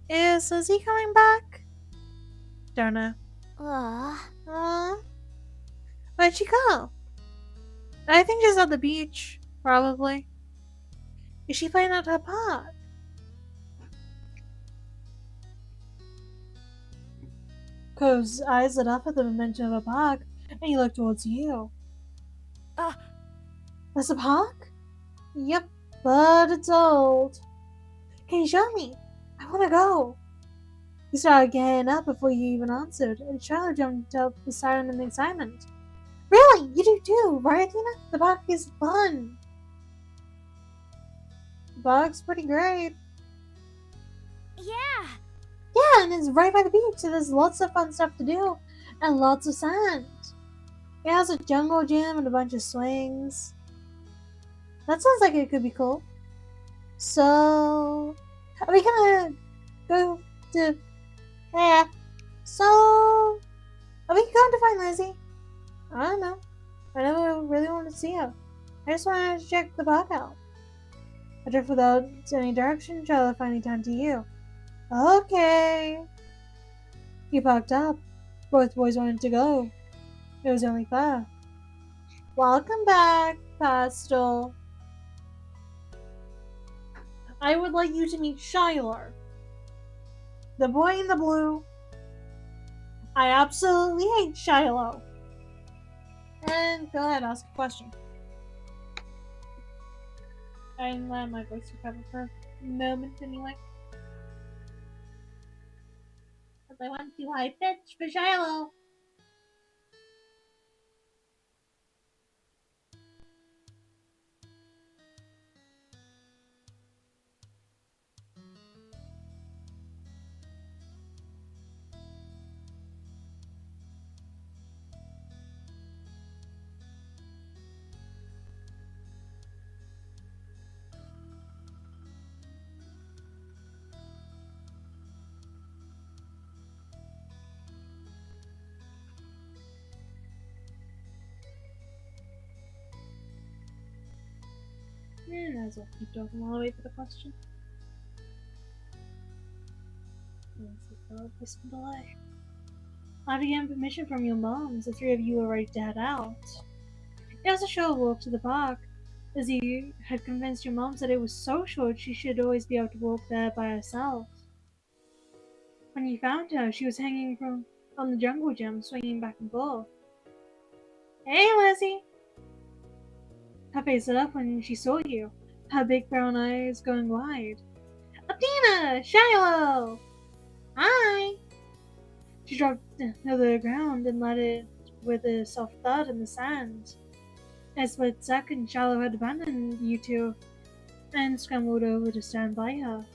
Is Lizzie coming back? Don't know. Where'd she go? I think she's at the beach, probably. Is she playing at her park? Cove's eyes lit up at the mention of a park, and he looked towards you. There's a park? Yep, but it's old. Can you show me? I want to go. He started getting up before you even answered, and Charlotte jumped up beside him in excitement. Really? You do too, right, Athena? The park is fun. The park's pretty great. Yeah! Yeah, and it's right by the beach, so there's lots of fun stuff to do, and lots of sand. It has a jungle gym and a bunch of swings. That sounds like it could be cool. So, are we gonna go to... Yeah. So, are we going to find Lizzie? I don't know. I never really wanted to see her. I just wanted to check the park out. I drift without any direction, Charlotte finally turned to you. Okay. You parked up. Both boys wanted to go. It was only fair. Welcome back, Pastel. I would like you to meet Shiloh. The boy in the blue. I absolutely hate Shiloh. And go ahead, ask a question. I didn't let my voice recover for a moment anyway. Because I went too high pitch for Shiloh. Might as well keep talking while I wait for the question. This delay. After getting permission from your moms, the three of you were ready to head out. It was a short walk to the park, as you had convinced your mom that it was so short she should always be able to walk there by herself. When you found her, she was hanging on the jungle gym, swinging back and forth. Hey, Lizzie! Her face lit up when she saw you, her big brown eyes going wide. Athena! Shiloh! Hi! She dropped to the ground and let it with a soft thud in the sand. In a split second, Shiloh had abandoned you two and scrambled over to stand by her.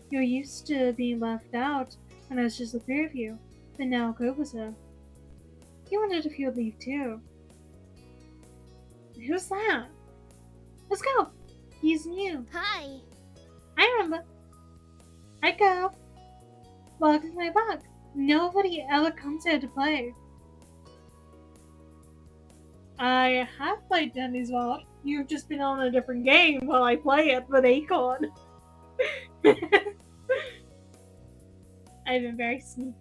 You're used to being left out, and it's just the three of you. But now Koba's here. He wanted if you would leave too. Who's that? Let's go! He's new. Hi. I remember. I go. Welcome to my bug. Nobody ever comes here to play. I have played Dandy's Vault. You've just been on a different game while I play it with Acorn. I've been very sneaky.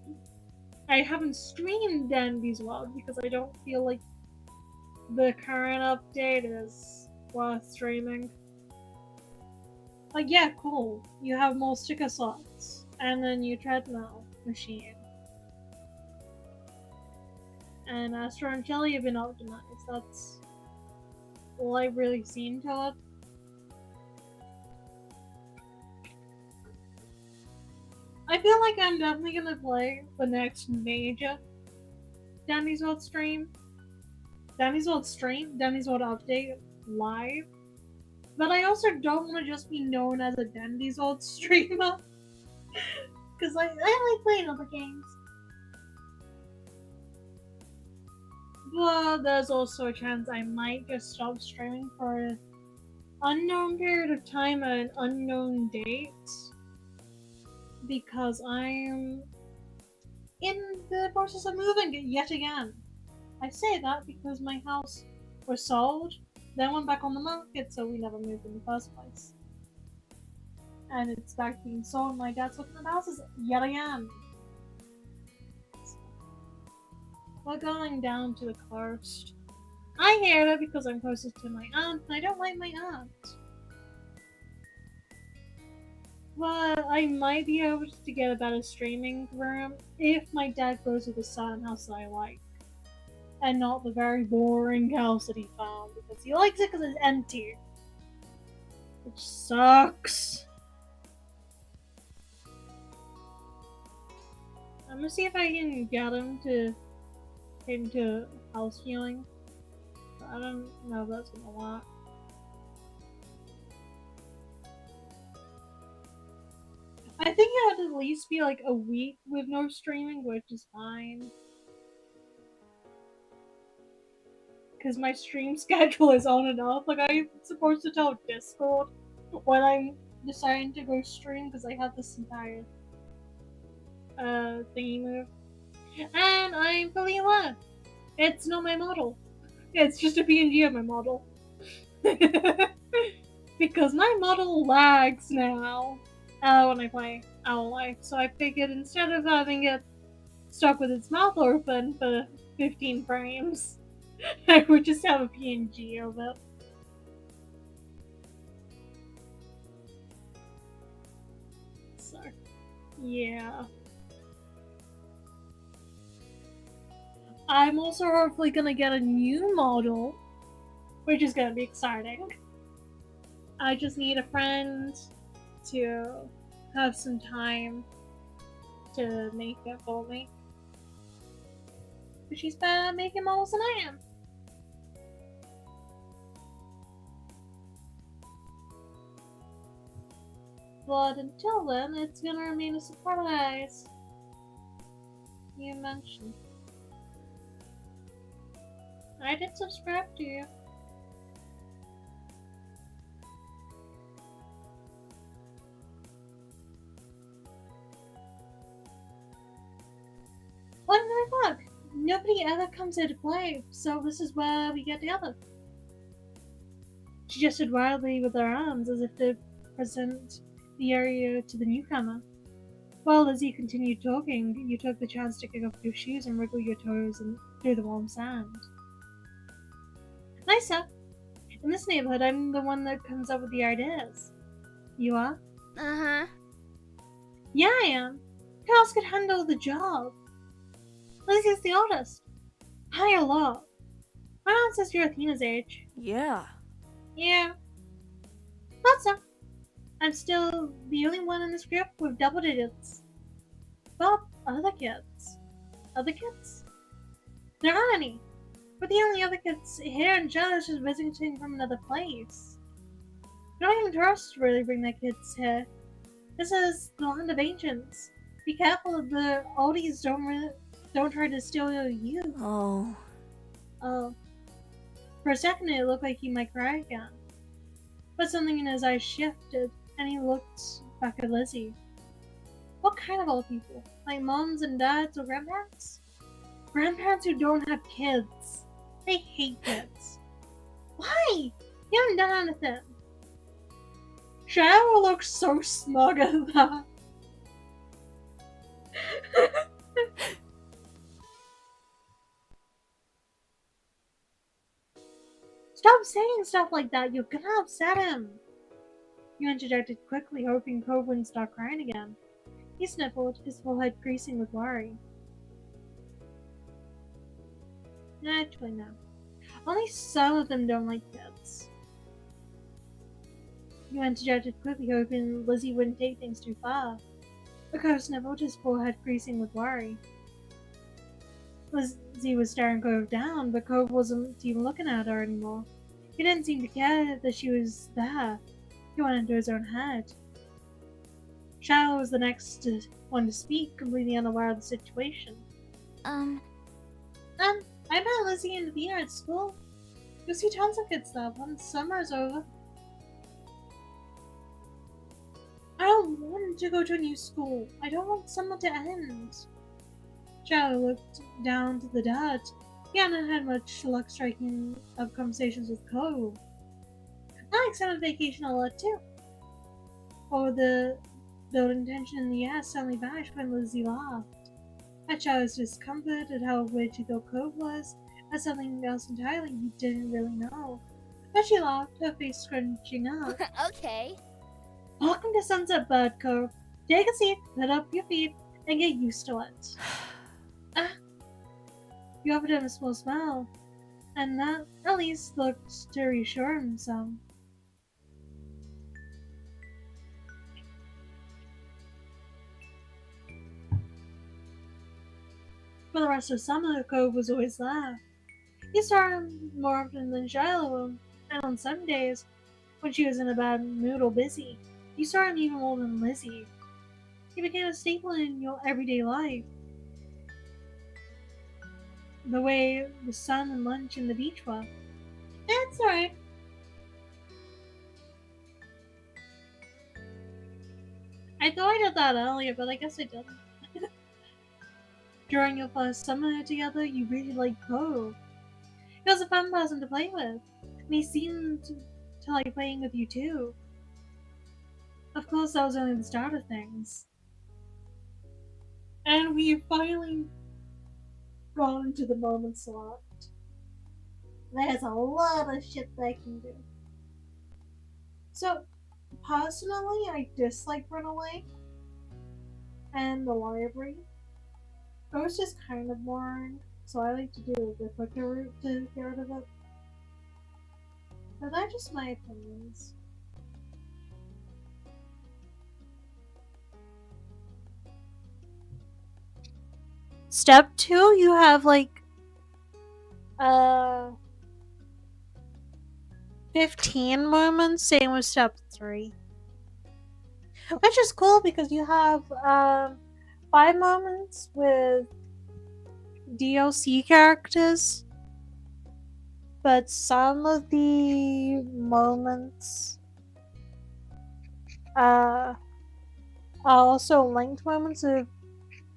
I haven't streamed Dandy's Vault because I don't feel like the current update is worth streaming. Like, yeah, cool. You have more sticker slots. And then your treadmill machine. And Astro and Jelly have been optimized. That's all I've really seen to it. I feel like I'm definitely gonna play the next major Dandy's World stream. Dandy's World stream, Dandy's World update live. But I also don't want to just be known as a Dandy's World streamer. Because I like playing other games. But there's also a chance I might just stop streaming for an unknown period of time at an unknown date. Because I'm in the process of moving yet again. I say that because my house was sold, then went back on the market, so we never moved in the first place. And it's back being sold, my dad's looking at houses yet again. We're going down to the coast. I hear it because I'm closest to my aunt, and I don't like my aunt. But I might be able to get a better streaming room if my dad goes with a certain house that I like. And not the very boring house that he found, because he likes it because it's empty. Which sucks. I'm gonna see if I can get him to take him to house viewing. But I don't know if that's gonna work. I think it would at least be like a week with no streaming, which is fine. Because my stream schedule is on and off. Like, I'm supposed to tell Discord when I'm deciding to go stream because I have this entire thingy move. And I'm fully alive. It's not my model. It's just a PNG of my model. Because my model lags now when I play Owl Life. So I figured instead of having it stuck with its mouth open for 15 frames, I would just have a PNG of it. So, yeah. I'm also hopefully gonna get a new model, which is gonna be exciting. I just need a friend to have some time to make it for me. But she's better at making models than I am. But until then, it's gonna remain a surprise. You mentioned. I did subscribe to you. What in my fuck? Nobody ever comes here to play, so this is where we get together. She gestured wildly with her arms as if to present the area to the newcomer. Well, as you continued talking, you took the chance to kick off your shoes and wriggle your toes through the warm sand. Nice, sir. In this neighborhood, I'm the one that comes up with the ideas. You are? Uh-huh. Yeah, I am. Who else could handle the job? Lizzie's the oldest. Hi, a lot. My mom says you're Athena's age. Yeah. Yeah. Thought so. I'm still the only one in this group with double digits. But other kids. Other kids? There aren't any. We're the only other kids here, and Joe's just visiting from another place. We don't even trust to really bring their kids here. This is the land of ancients. Be careful the oldies don't try to steal your youth. Oh. Oh. For a second it looked like he might cry again. But something in his eyes shifted, and he looked back at Lizzie. What kind of old people? Like moms and dads or grandparents? Grandparents who don't have kids. They hate kids. Why? You haven't done anything. Shadow looks so smug at that. Stop saying stuff like that. You're gonna upset him. You interjected quickly, hoping Cove wouldn't start crying again. He sniffled, his forehead creasing with worry. Actually, no. Only some of them don't like kids. You interjected quickly, hoping Lizzie wouldn't take things too far. The Cove sniffled, his forehead creasing with worry. Lizzie was staring Cove down, but Cove wasn't even looking at her anymore. He didn't seem to care that she was there. He went into his own head. Shiloh was the next one to speak, completely unaware of the situation. I met Lizzie and Vina at school. You'll see tons of kids there once summer's over. I don't want to go to a new school. I don't want summer to end. Shiloh looked down to the dad. He hadn't had much luck striking up conversations with Cove. I like summer vacation a lot too. Or the intention in the air suddenly vanished when Lizzie laughed. At Shiloh's discomfort at how weird she thought Cove was, at something else entirely he didn't really know. But she laughed, her face scrunching up. Okay. Welcome to Sunset Bird Cove. Take a seat, put up your feet, and get used to it. You offered him a small smile, and that at least looked to reassure him some. For the rest of summer, Cove was always there. He saw her more often than Shiloh, and on some days, when she was in a bad mood or busy, you saw him even more than Lizzie. He became a staple in your everyday life. The way the sun and lunch and the beach were. That's alright. I thought I did that earlier, but I guess I didn't. During your first summer together, you really liked Cove. He was a fun person to play with, and he seemed to like playing with you too. Of course, that was only the start of things. And we finally gone into the moment slot. There's a lot of shit they can do. So, personally, I dislike Runaway and the library. It was just kind of boring, so I like to do the quicker route to get rid of it. But that's just my opinions. Step 2, you have like 15 moments, same with step 3. Which is cool because you have 5 moments with DLC characters, but some of the moments are also linked moments of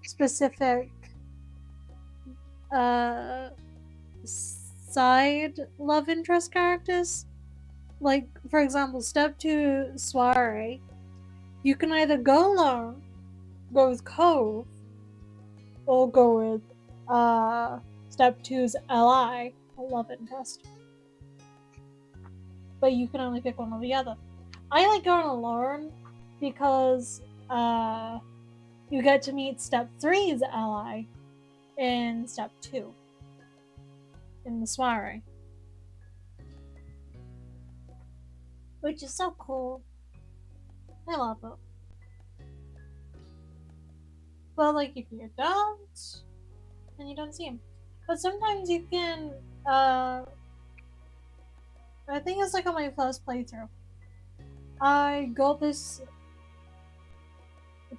specific side love interest characters. Like, for example, step 2 soiree, you can either go alone, go with Cove, or go with step 2's Li, a love interest. But you can only pick one or the other. I like going alone because you get to meet step 3's Li in step 2 in the soiree, which is so cool. I love it. But like, if you don't, then you don't see him. But sometimes you can. I think it's like on my first playthrough. I got this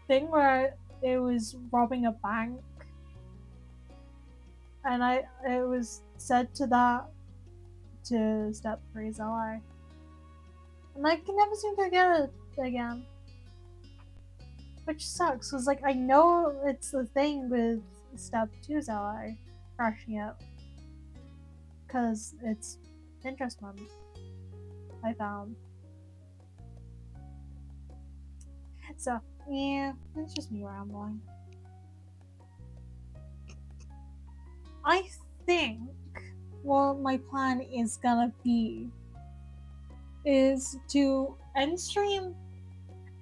thing where it was robbing a bank, and it was said to that to Step 3's ally. And I can never seem to get it again. Which sucks, because like I know it's the thing with Step 2's ally crashing it. Because it's Pinterest money, I found. So, yeah, it's just me rambling. I think what my plan is gonna be is to end stream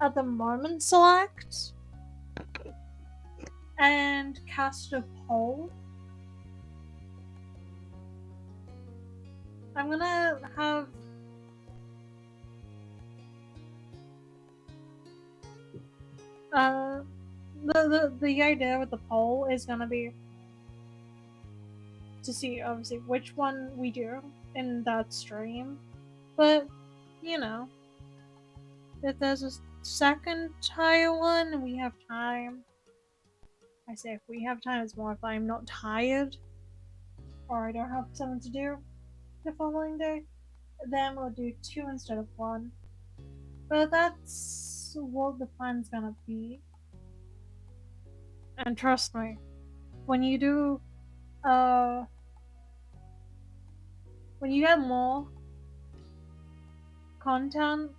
at the moment select and cast a poll. I'm gonna have the idea with the poll is gonna be to see obviously which one we do in that stream, but you know, if there's a second higher one and we have time, I say if we have time, it's more if I'm not tired or I don't have something to do the following day, then we'll do 2 instead of 1. But that's what the plan's gonna be. And trust me, when you do, when you get more content,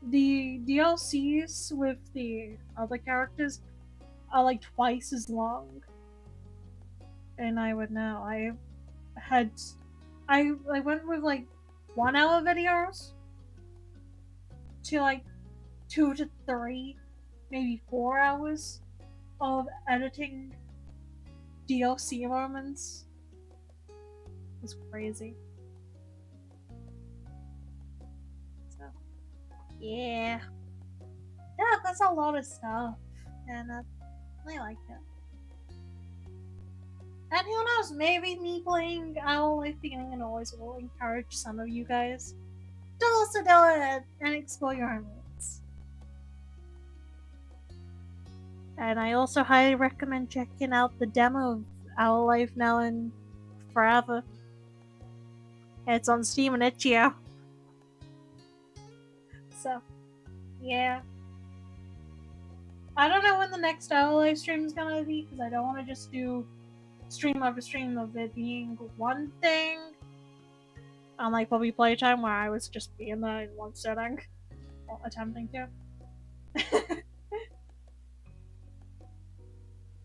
the DLCs with the other characters are like twice as long. And I would know. I went with like 1 hour videos to like 2 to 3, maybe 4 hours of editing DLC moments. It's crazy. So, yeah. Yeah, that's a lot of stuff. And I like it. And who knows, maybe me playing Owl Life Beginning and Always will encourage some of you guys to also do it and explore your own worlds. And I also highly recommend checking out the demo of Owl Life Now and Forever. It's on Steam and itch.io. So, yeah. I don't know when the next Owl Life stream is gonna be, because I don't want to just do stream after stream of it being one thing. Unlike Puppy Playtime, where I was just being there in one setting. Well, attempting to.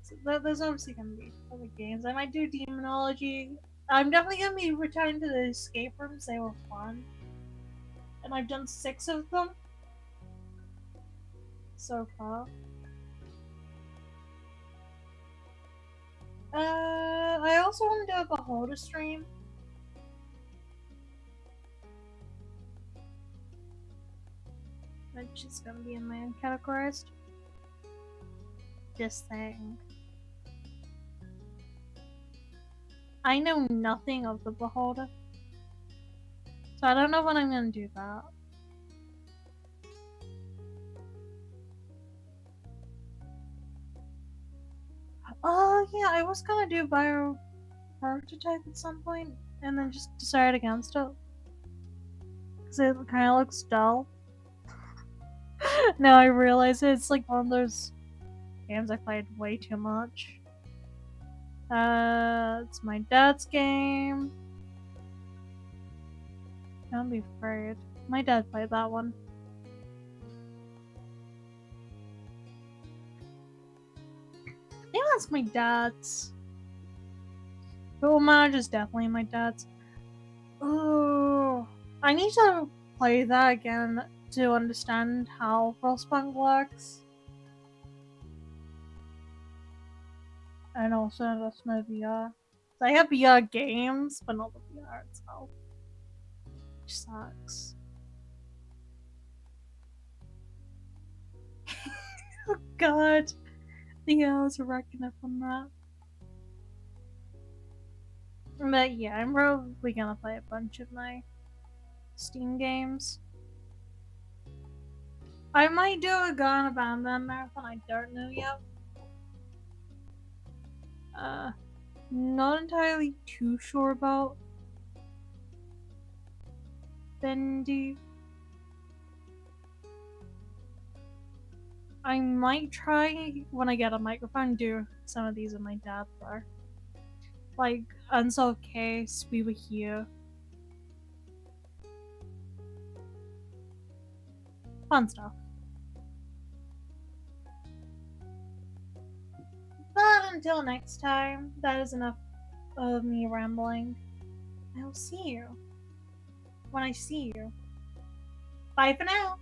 So there's obviously gonna be other games. I might do Demonology. I'm definitely gonna be returning to the escape rooms. They were fun. And I've done 6 of them so far. I also want to do a Beholder stream. Which is gonna be in my uncategorized. Just saying. I know nothing of the Beholder. So I don't know when I'm gonna do that. Oh yeah, I was gonna do Bio Prototype at some point, and then just decided against it. Because it kind of looks dull. Now I realize it's like one of those games I played way too much. It's my dad's game. Don't be afraid. My dad played that one. I think that's my dad's. But Homage is definitely my dad's. Oh, I need to play that again to understand how Frostpunk works. And also that's my VR. So I have VR games, but not the VR itself. Which sucks. Oh god. The hours are racking up on that. But yeah, I'm probably gonna play a bunch of my Steam games. I might do a Gun Abandonment marathon, I don't know yet. Not entirely too sure about Bendy. I might try, when I get a microphone, do some of these with my dad, though. Like, Unsolved Case, We Were Here. Fun stuff. But until next time, that is enough of me rambling. I will see you when I see you. Bye for now!